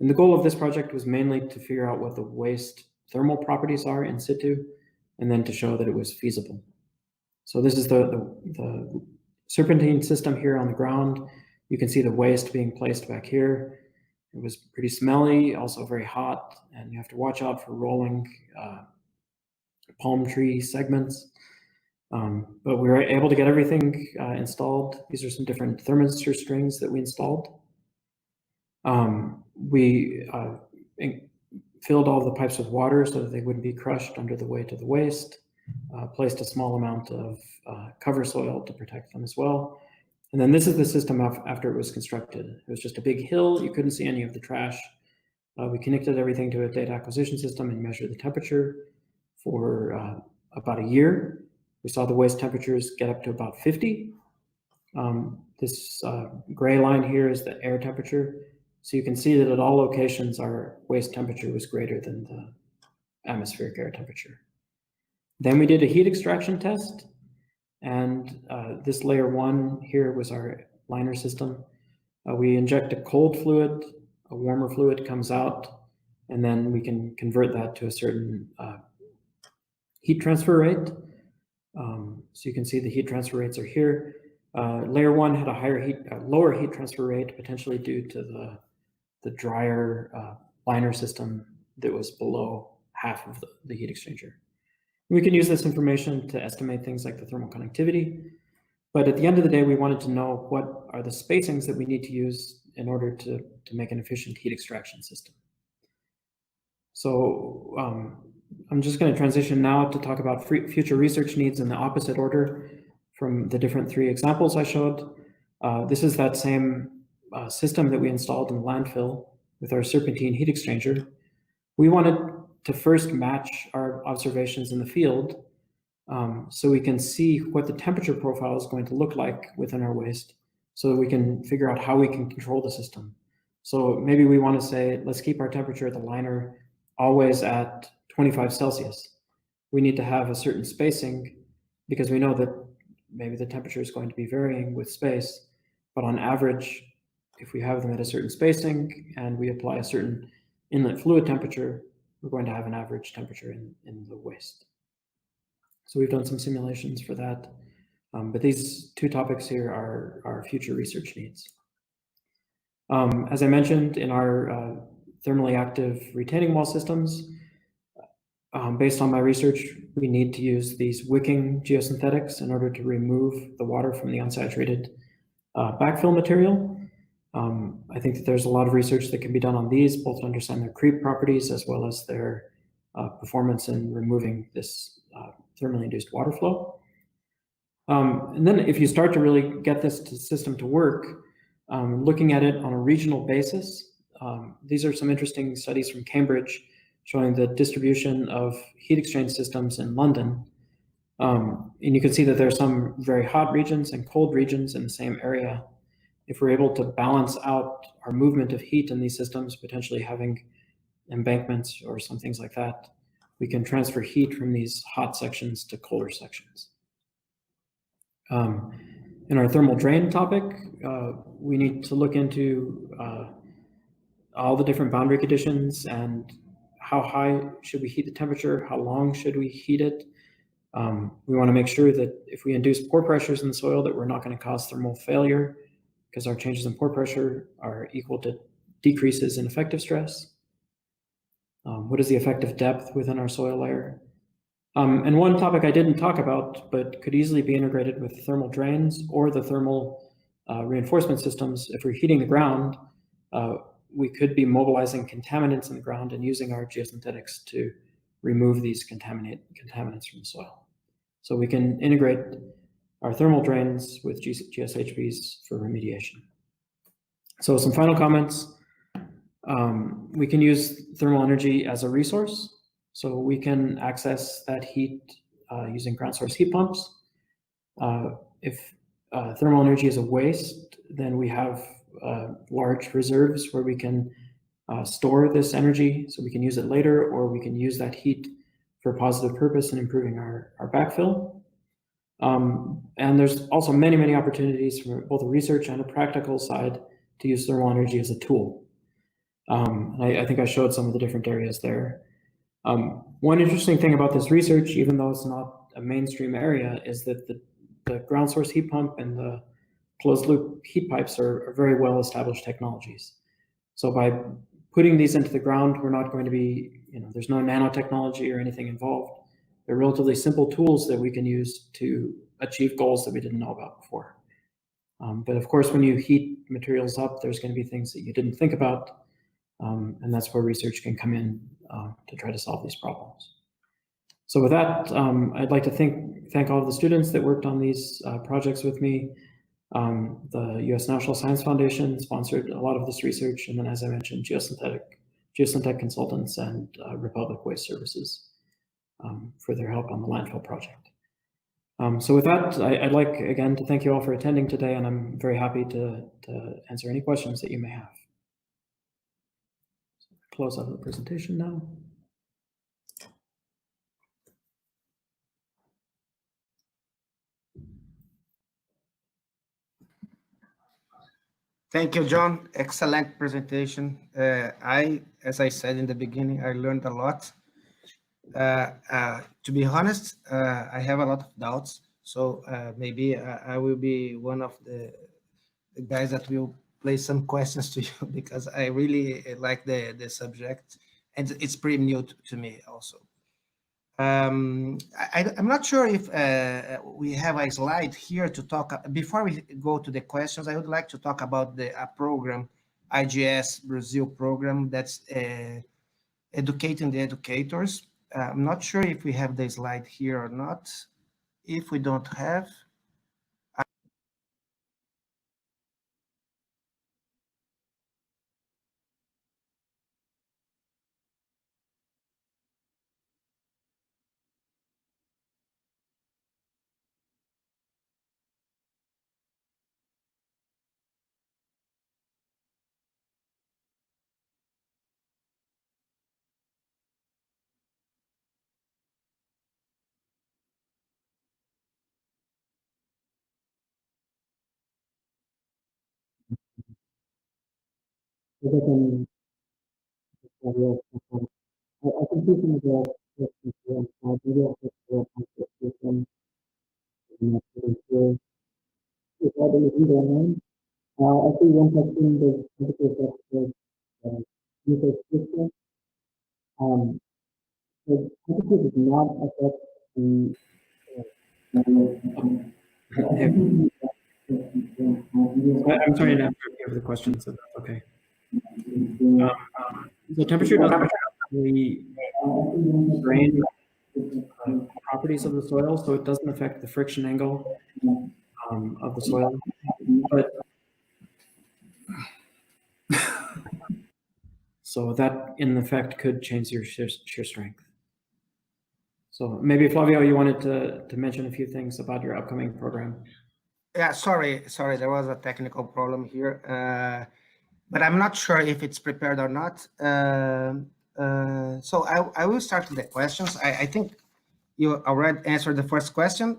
And the goal of this project was mainly to figure out what the waste thermal properties are in situ, and then to show that it was feasible. So this is the serpentine system here on the ground. You can see the waste being placed back here. It was pretty smelly, also very hot, and you have to watch out for rolling palm tree segments. But we were able to get everything installed. These are some different thermistor strings that we installed. We filled all the pipes with water so that they wouldn't be crushed under the weight of the waste, placed a small amount of cover soil to protect them as well. And then this is the system after it was constructed. It was just a big hill. You couldn't see any of the trash. We connected everything to a data acquisition system and measured the temperature for about a year. We saw the waste temperatures get up to about 50. This gray line here is the air temperature. So you can see that at all locations, our waste temperature was greater than the atmospheric air temperature. Then we did a heat extraction test. And this layer 1 here was our liner system. We inject a cold fluid, a warmer fluid comes out, and then we can convert that to a certain heat transfer rate. So you can see the heat transfer rates are here. Layer 1 had a lower heat transfer rate, potentially due to the drier liner system that was below half of the heat exchanger. We can use this information to estimate things like the thermal conductivity, but at the end of the day, we wanted to know what are the spacings that we need to use in order to make an efficient heat extraction system. So I'm just going to transition now to talk about future research needs in the opposite order from the different 3 examples I showed. This is that same system that we installed in the landfill with our serpentine heat exchanger. We wanted to first match our observations in the field so we can see what the temperature profile is going to look like within our waste so that we can figure out how we can control the system. So maybe we want to say, let's keep our temperature at the liner always at 25 Celsius. We need to have a certain spacing because we know that maybe the temperature is going to be varying with space, but on average, if we have them at a certain spacing and we apply a certain inlet fluid temperature, we're going to have an average temperature in the waste. So we've done some simulations for that, but these 2 topics here are our future research needs. As I mentioned, in our thermally active retaining wall systems, based on my research, we need to use these wicking geosynthetics in order to remove the water from the unsaturated backfill material. I think that there's a lot of research that can be done on these, both to understand their creep properties as well as their performance in removing this thermally induced water flow. And then if you start to really get this system to work, looking at it on a regional basis, these are some interesting studies from Cambridge showing the distribution of heat exchange systems in London. And you can see that there are some very hot regions and cold regions in the same area. If we're able to balance out our movement of heat in these systems, potentially having embankments or some things like that, we can transfer heat from these hot sections to colder sections. In our thermal drain topic, we need to look into all the different boundary conditions and how high should we heat the temperature, how long should we heat it. We want to make sure that if we induce pore pressures in the soil that we're not going to cause thermal failure, because our changes in pore pressure are equal to decreases in effective stress. What is the effective depth within our soil layer? And one topic I didn't talk about, but could easily be integrated with thermal drains or the thermal reinforcement systems. If we're heating the ground, we could be mobilizing contaminants in the ground and using our geosynthetics to remove these contaminants from the soil. So we can integrate our thermal drains with GSHBs for remediation. So some final comments. We can use thermal energy as a resource. So we can access that heat using ground source heat pumps. If thermal energy is a waste, then we have large reserves where we can store this energy so we can use it later, or we can use that heat for a positive purpose in improving our backfill. And there's also many, many opportunities from both a research and a practical side to use thermal energy as a tool. I think I showed some of the different areas there. One interesting thing about this research, even though it's not a mainstream area, is that the ground source heat pump and the closed loop heat pipes are very well established technologies. So by putting these into the ground, we're not going to be, there's no nanotechnology or anything involved. They're relatively simple tools that we can use to achieve goals that we didn't know about before. But of course, when you heat materials up, there's going to be things that you didn't think about. And that's where research can come in to try to solve these problems. So with that, I'd like to thank all of the students that worked on these projects with me. The U.S. National Science Foundation sponsored a lot of this research. And then, as I mentioned, Geosynthetic Consultants and Republic Waste Services for their help on the landfill project. So with that, I'd like again to thank you all for attending today, and I'm very happy to answer any questions that you may have. So close out the presentation now. Thank you, John. Excellent presentation. As I said in the beginning, I learned a lot. To be honest, I have a lot of doubts. So maybe I will be one of the guys that will place some questions to you because I really like the subject, and it's pretty new to me also. I'm not sure if we have a slide here to talk. Before we go to the questions, I would like to talk about the program, IGS Brazil program, that's educating the educators. I'm not sure if we have the slide here or not. If we don't have, I can see some of the maybe I'll put the system I see one question that indicates that the user system, so typically does not affect the I'm sorry to interrupt the question, so that's okay. The temperature doesn't really drain properties of the soil, so it doesn't affect the friction angle of the soil. But so that, in effect, could change your shear strength. So maybe, Flavio, you wanted to mention a few things about your upcoming program. Yeah, sorry, there was a technical problem here, but I'm not sure if it's prepared or not. So I will start with the questions. I think you already answered the first question,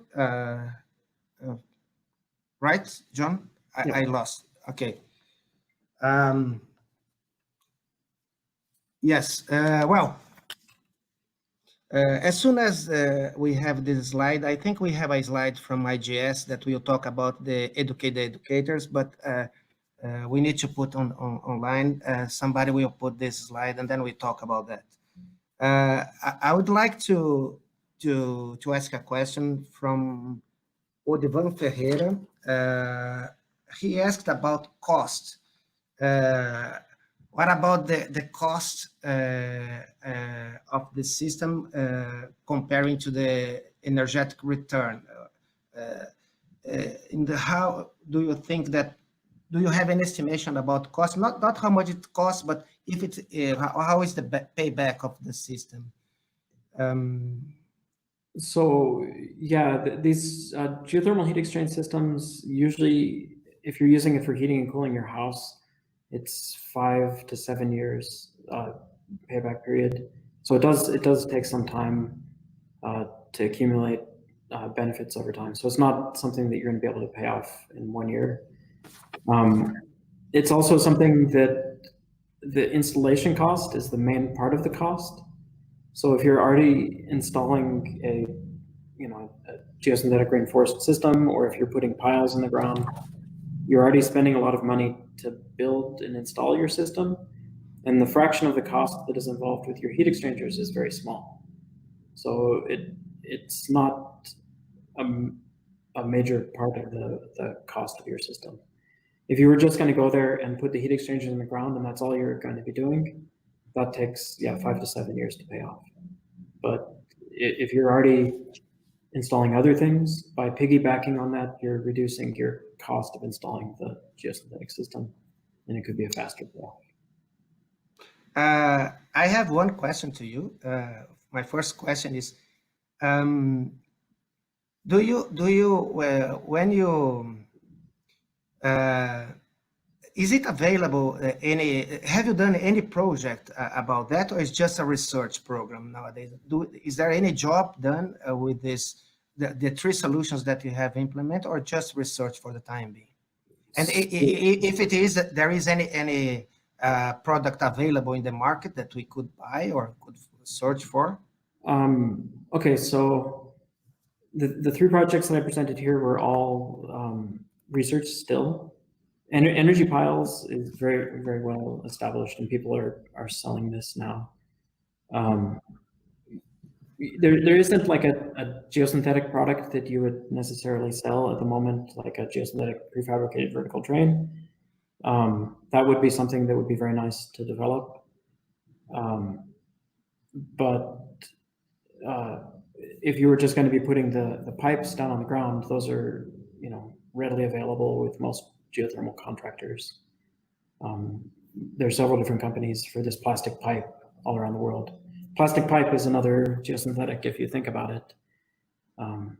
right, John? I lost. Okay. Yes. Well, as soon as we have this slide, I think we have a slide from IGS that will talk about the educate the educators, but we need to put online. Somebody will put this slide, and then we talk about that. I would like to ask a question from Odivan Ferreira. He asked about cost. What about the cost of the system comparing to the energetic return? How do you think that? Do you have an estimation about cost? Not how much it costs, but if it's how is the payback of the system? So yeah, these geothermal heat exchange systems, usually if you're using it for heating and cooling your house, it's 5 to 7 years payback period. So it does take some time to accumulate benefits over time. So it's not something that you're going to be able to pay off in 1 year. It's also something that the installation cost is the main part of the cost. So if you're already installing a geosynthetic reinforced system, or if you're putting piles in the ground, you're already spending a lot of money to build and install your system, and the fraction of the cost that is involved with your heat exchangers is very small. So it's not a major part of the cost of your system. If you were just going to go there and put the heat exchangers in the ground and that's all you're going to be doing, that takes 5 to 7 years to pay off. But if you're already installing other things, by piggybacking on that, you're reducing your cost of installing the geosynthetic system, and it could be a faster payoff. I have one question to you. My first question is, Do you when you is it available have you done any project about that, or is just a research program nowadays? Is there any job done with the three solutions that you have implemented, or just research for the time being? And if it is, there is any product available in the market that we could buy or could search for? Okay, so the three projects that I presented here were all research still. Energy piles is very, very well established, and people are selling this now. There isn't like a geosynthetic product that you would necessarily sell at the moment, like a geosynthetic prefabricated vertical drain. That would be something that would be very nice to develop. But if you were just going to be putting the pipes down on the ground, those are, you know, readily available with most geothermal contractors. There are several different companies for this plastic pipe all around the world. Plastic pipe is another geosynthetic if you think about it. And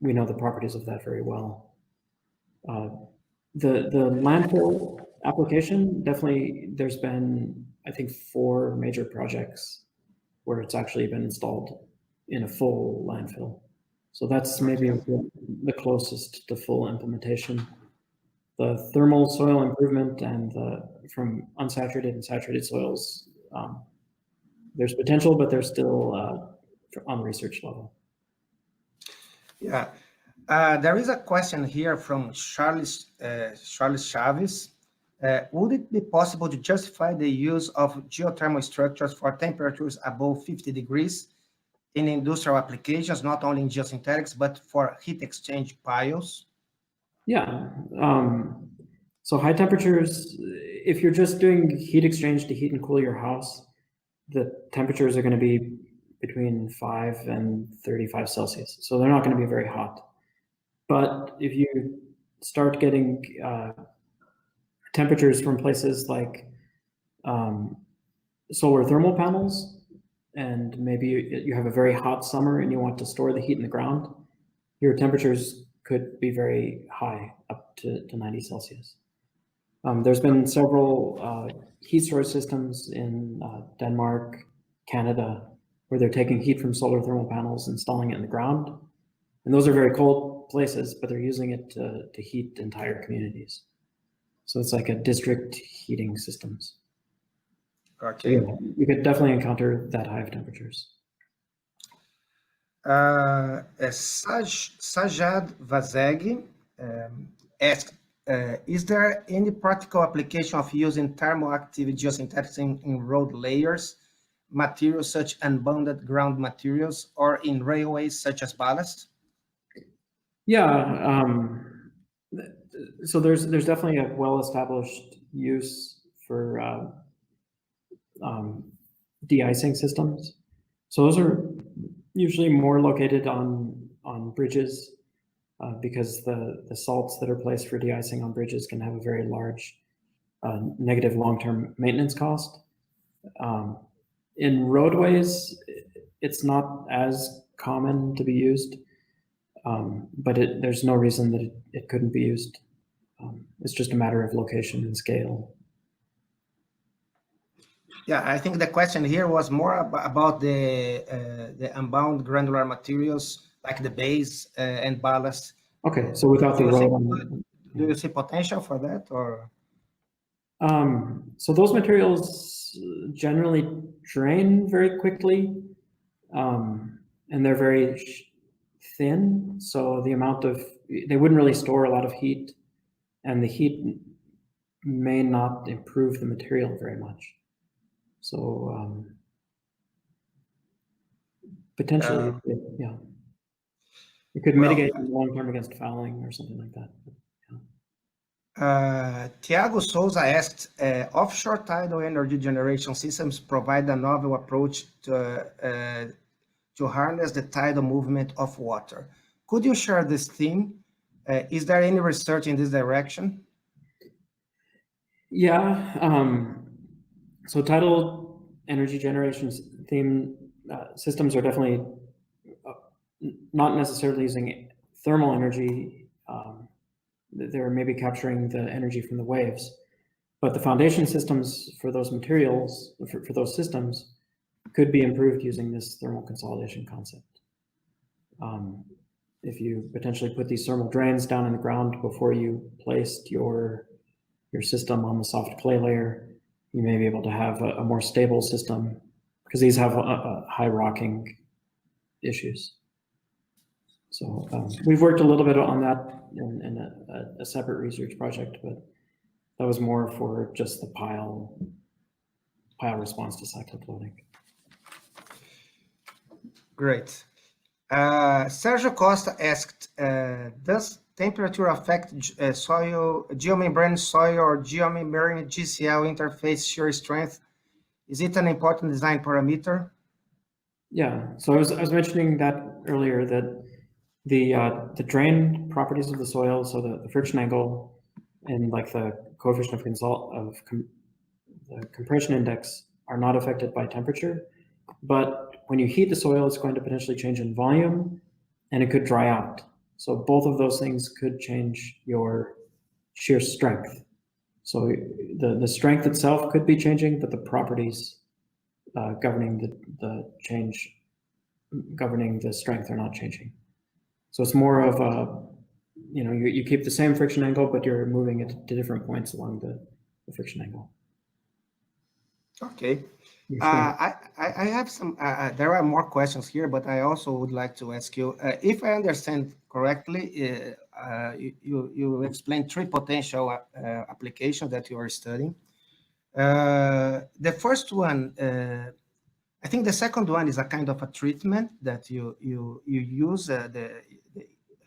we know the properties of that very well. The landfill application, definitely there's been, I think, 4 major projects where it's actually been installed in a full landfill. So that's maybe the closest to full implementation. The thermal soil improvement and from unsaturated and saturated soils, there's potential, but they're still on research level. Yeah, there is a question here from Charles Chaves. Would it be possible to justify the use of geothermal structures for temperatures above 50 degrees in industrial applications, not only in geosynthetics, but for heat exchange piles? Yeah, so high temperatures, if you're just doing heat exchange to heat and cool your house, the temperatures are going to be between 5 and 35 Celsius. So they're not going to be very hot. But if you start getting temperatures from places like solar thermal panels, and maybe you have a very hot summer and you want to store the heat in the ground, your temperatures could be very high, up to 90 Celsius. There's been several heat storage systems in Denmark, Canada, where they're taking heat from solar thermal panels, installing it in the ground. And those are very cold places, but they're using it to heat entire communities. So it's like a district heating systems. Okay. So you could definitely encounter that high of temperatures. Sajad Vazeg asked, is there any practical application of using thermoactive geosynthetics in road layers, materials such unbounded ground materials, or in railways such as ballast? Yeah, so there's definitely a well-established use for de-icing systems. So those are usually more located on bridges because the salts that are placed for de-icing on bridges can have a very large negative long-term maintenance cost. In roadways, it's not as common to be used, but there's no reason that it couldn't be used. It's just a matter of location and scale. Yeah, I think the question here was more about the unbound granular materials like the base and ballast. Okay, so without the road. Do you see potential for that, or? So those materials generally drain very quickly, and they're very thin. So the amount of, they wouldn't really store a lot of heat, and the heat may not improve the material very much. So potentially, yeah, it could mitigate long term against fouling or something like that. Tiago Souza asked, offshore tidal energy generation systems provide a novel approach to harness the tidal movement of water. Could you share this theme? Is there any research in this direction? Yeah, so tidal energy generation theme systems are definitely not necessarily using thermal energy. They're maybe capturing the energy from the waves, but the foundation systems for those materials, for those systems, could be improved using this thermal consolidation concept. If you potentially put these thermal drains down in the ground before you placed your system on the soft clay layer, you may be able to have a more stable system, because these have high rocking issues. So we've worked a little bit on that in a separate research project, but that was more for just the pile response to cyclic loading. Great. Sergio Costa asked, does temperature affect geomembrane soil or geomembrane GCL interface shear strength? Is it an important design parameter? Yeah, so I was mentioning that earlier, that the drain properties of the soil, so the friction angle and like the coefficient of the compression index are not affected by temperature, but when you heat the soil, it's going to potentially change in volume and it could dry out. So both of those things could change your shear strength. So the strength itself could be changing, but the properties governing the strength are not changing. So it's more of a, you keep the same friction angle, but you're moving it to different points along the friction angle. Okay. I have some, there are more questions here, but I also would like to ask you, if I understand correctly, you explained 3 potential applications that you are studying. The first one, I think the second one is a kind of a treatment that you use the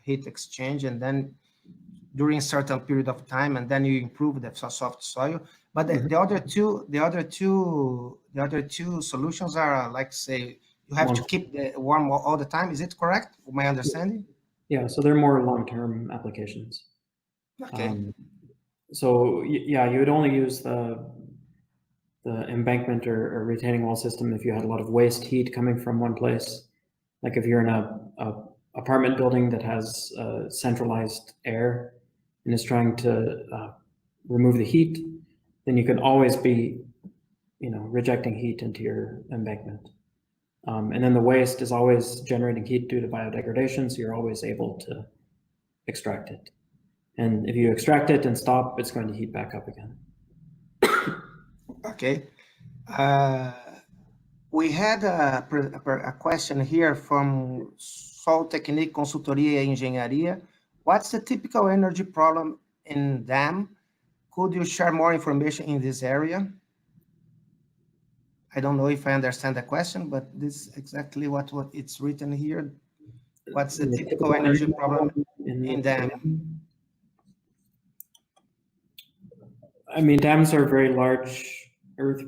heat exchange, and then during a certain period of time, and then you improve the soft soil. But the other two solutions are, like, say, you have to keep the warm all the time. Is it correct? My understanding? Yeah, so they're more long-term applications. Okay. So yeah, you would only use the embankment or retaining wall system if you had a lot of waste heat coming from one place. Like if you're in a apartment building that has centralized air and is trying to remove the heat, then you can always be, rejecting heat into your embankment. And then the waste is always generating heat due to biodegradation, so you're always able to extract it. And if you extract it and stop, it's going to heat back up again. Okay. We had a question here from Sol Technique Consultoria e Engenharia. What's the typical energy problem in dam? Could you share more information in this area? I don't know if I understand the question, but this is exactly what it's written here. What's the typical energy problem in dam? I mean, dams are very large earth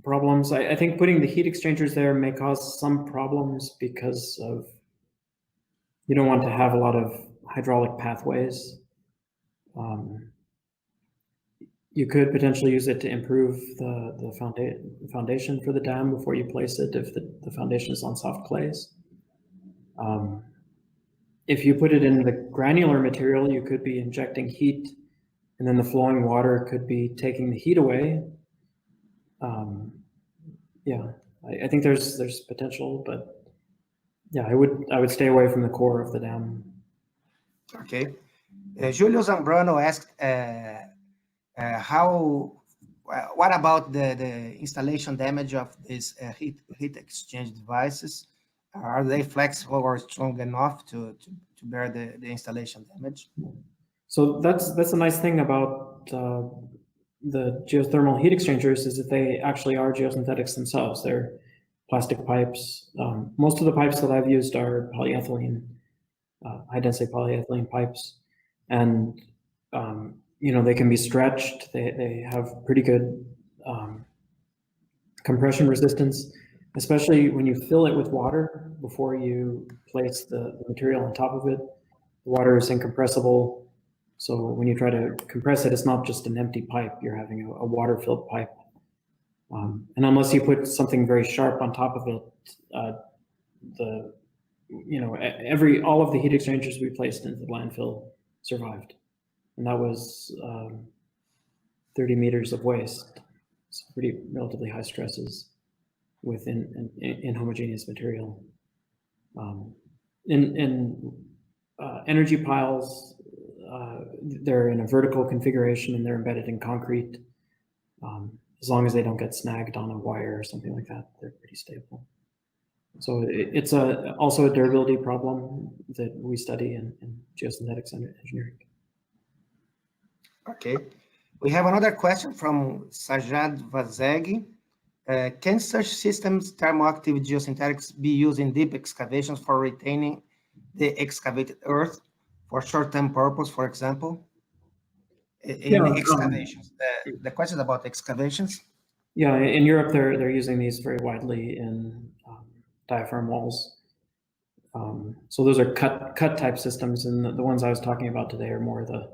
problems. I think putting the heat exchangers there may cause some problems because of, you don't want to have a lot of hydraulic pathways. You could potentially use it to improve the foundation for the dam before you place it if the foundation is on soft clays. If you put it in the granular material, you could be injecting heat, and then the flowing water could be taking the heat away. Yeah, I think there's potential, but yeah, I would stay away from the core of the dam. Okay. Julio Zambrano asked, what about the installation damage of these heat exchange devices? Are they flexible or strong enough to bear the installation damage? So that's a nice thing about the geothermal heat exchangers, is that they actually are geosynthetics themselves. They're plastic pipes. Most of the pipes that I've used are polyethylene, high density polyethylene pipes, and they can be stretched. They have pretty good compression resistance, especially when you fill it with water before you place the material on top of it. The water is incompressible. So when you try to compress it, it's not just an empty pipe, you're having a water-filled pipe. And unless you put something very sharp on top of it, all of the heat exchangers we placed into the landfill survived, and that was 30 meters of waste. So pretty relatively high stresses within inhomogeneous material. Energy piles, they're in a vertical configuration and they're embedded in concrete. As long as they don't get snagged on a wire or something like that, they're pretty stable. So it's also a durability problem that we study in geosynthetics engineering. Okay. We have another question from Sajad Vazegi. Can such systems, thermoactive geosynthetics, be used in deep excavations for retaining the excavated earth for short-term purpose, for example? In excavations. The question is about excavations. Yeah, in Europe, they're using these very widely in diaphragm walls. So those are cut type systems, and the ones I was talking about today are more the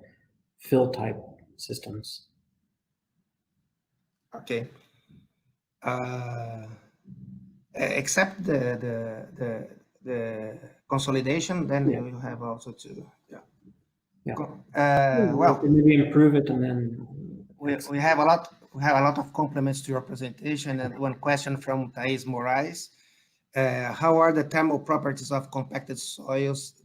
fill type systems. Okay. Except the consolidation, then you have also to well, maybe improve it, and then we have a lot of compliments to your presentation. And one question from Thais Moraes: how are the thermal properties of compacted soils?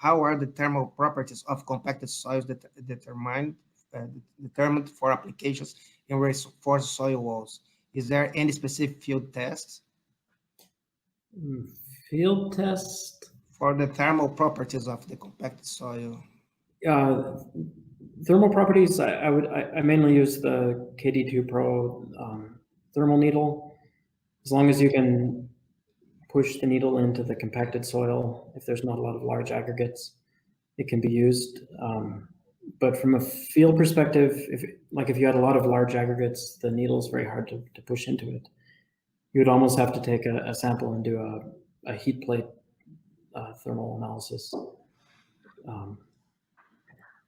How are the thermal properties of compacted soils determined for applications in reinforced soil walls? Is there any specific field tests? Field test for the thermal properties of the compacted soil? Thermal properties, I mainly use the KD2 Pro thermal needle. As long as you can push the needle into the compacted soil, if there's not a lot of large aggregates, it can be used. But from a field perspective, if you had a lot of large aggregates, the needle is very hard to push into it. You would almost have to take a sample and do a heat plate thermal analysis.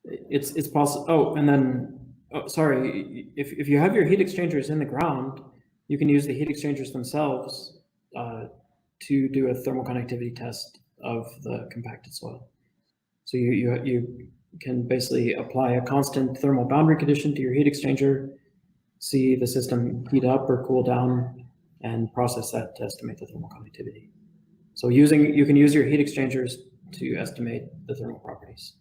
It's possible. Oh, and then, sorry, if you have your heat exchangers in the ground, you can use the heat exchangers themselves to do a thermal conductivity test of the compacted soil. So you can basically apply a constant thermal boundary condition to your heat exchanger, see the system heat up or cool down, and process that to estimate the thermal conductivity. So you can use your heat exchangers to estimate the thermal properties.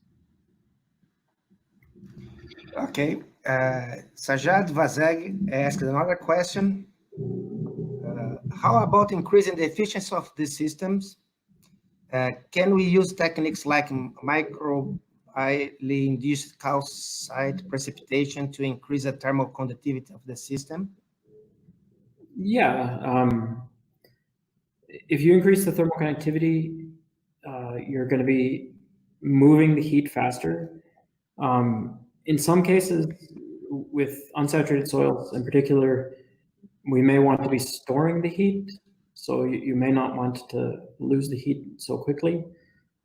Okay. Sajad Vazeg asked another question. How about increasing the efficiency of these systems? Can we use techniques like microbially induced calcite precipitation to increase the thermal conductivity of the system? Yeah. If you increase the thermal conductivity, you're going to be moving the heat faster. In some cases, with unsaturated soils in particular, we may want to be storing the heat. So you may not want to lose the heat so quickly.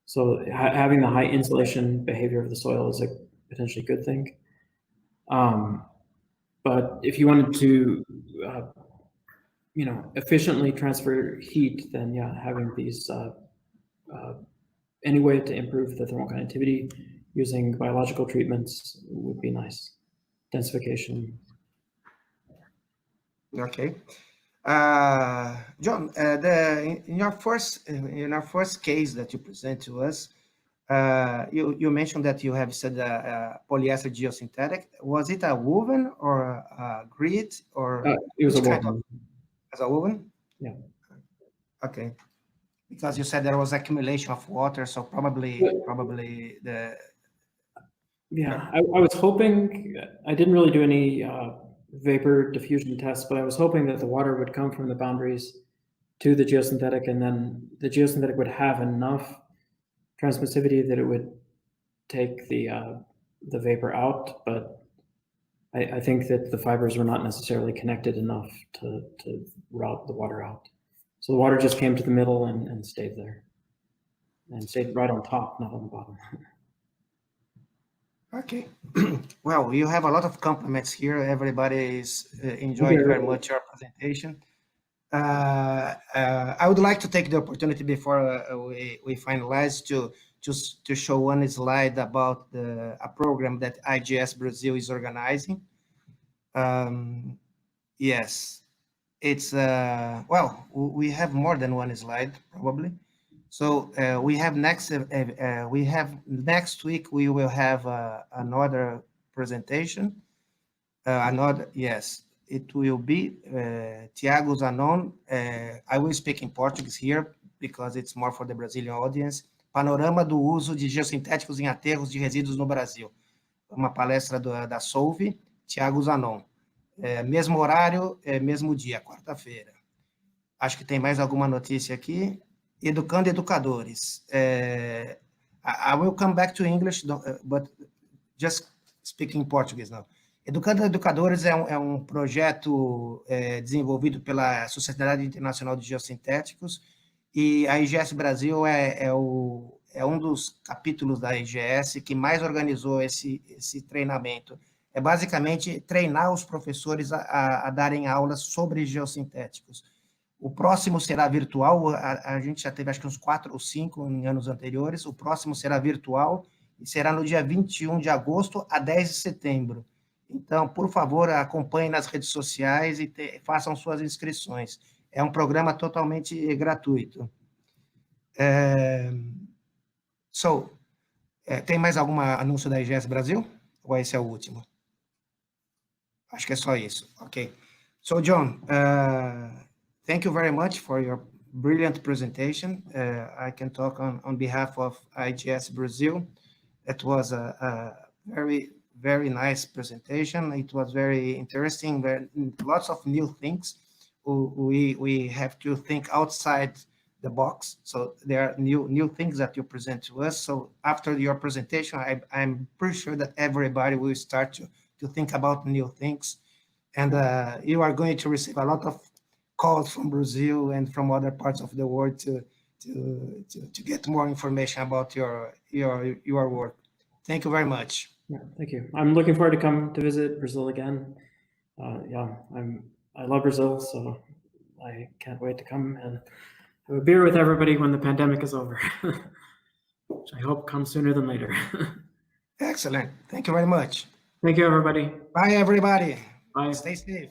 So having the high insulation behavior of the soil is a potentially good thing. But if you wanted to, efficiently transfer heat, then yeah, having these any way to improve the thermal conductivity using biological treatments would be nice. Densification. Okay. John, in our first case that you present to us, you mentioned that you have said polyester geosynthetic. Was it a woven or a grid or it was a woven? As a woven? Yeah. Okay. Because you said there was accumulation of water, so probably the. Yeah, I was hoping. I didn't really do any vapor diffusion tests, but I was hoping that the water would come from the boundaries to the geosynthetic, and then the geosynthetic would have enough transmissivity that it would take the vapor out. But I think that the fibers were not necessarily connected enough to route the water out. So the water just came to the middle and stayed there, and stayed right on top, not on the bottom. Okay. Well, you have a lot of compliments here. Everybody is enjoying very much your presentation. I would like to take the opportunity before we finalize to show one slide about a program that IGS Brazil is organizing. Yes, it's well, we have more than one slide probably. So we have next week we will have another presentation. Yes, it will be Tiago Zanon. I will speak in Portuguese here because it's more for the Brazilian audience. Panorama do uso de geossintéticos em aterros de resíduos no Brasil. Uma palestra da Solve, Tiago Zanon. Mesmo horário, mesmo dia, quarta-feira. Acho que tem mais alguma notícia aqui. Educando educadores. I will come back to English, but just speaking Portuguese now. Educando Educadores é um projeto desenvolvido pela Sociedade Internacional de Geossintéticos, e a IGS Brasil é um dos capítulos da IGS que mais organizou esse treinamento. É basicamente treinar os professores a darem aulas sobre geossintéticos. O próximo será virtual, a gente já teve acho que uns 4 ou 5 em anos anteriores, o próximo será virtual e será no dia 21 de agosto a 10 de setembro. Então, por favor, acompanhem nas redes sociais e façam suas inscrições. É um programa totalmente gratuito. Tem mais algum anúncio da IGS Brasil? Ou esse é o último? Acho que é só isso. Ok. So, John, thank you very much for your brilliant presentation. I can talk on behalf of IGS Brazil. It was a very nice presentation. It was very interesting. Lots of new things. We have to think outside the box. So there are new things that you present to us. So after your presentation, I'm pretty sure that everybody will start to think about new things. And you are going to receive a lot of calls from Brazil and from other parts of the world to get more information about your work. Thank you very much. Yeah, thank you. I'm looking forward to come to visit Brazil again. Yeah, I love Brazil, so I can't wait to come and have a beer with everybody when the pandemic is over, which I hope comes sooner than later. Excellent. Thank you very much. Thank you, everybody. Bye, everybody. Bye. Stay safe.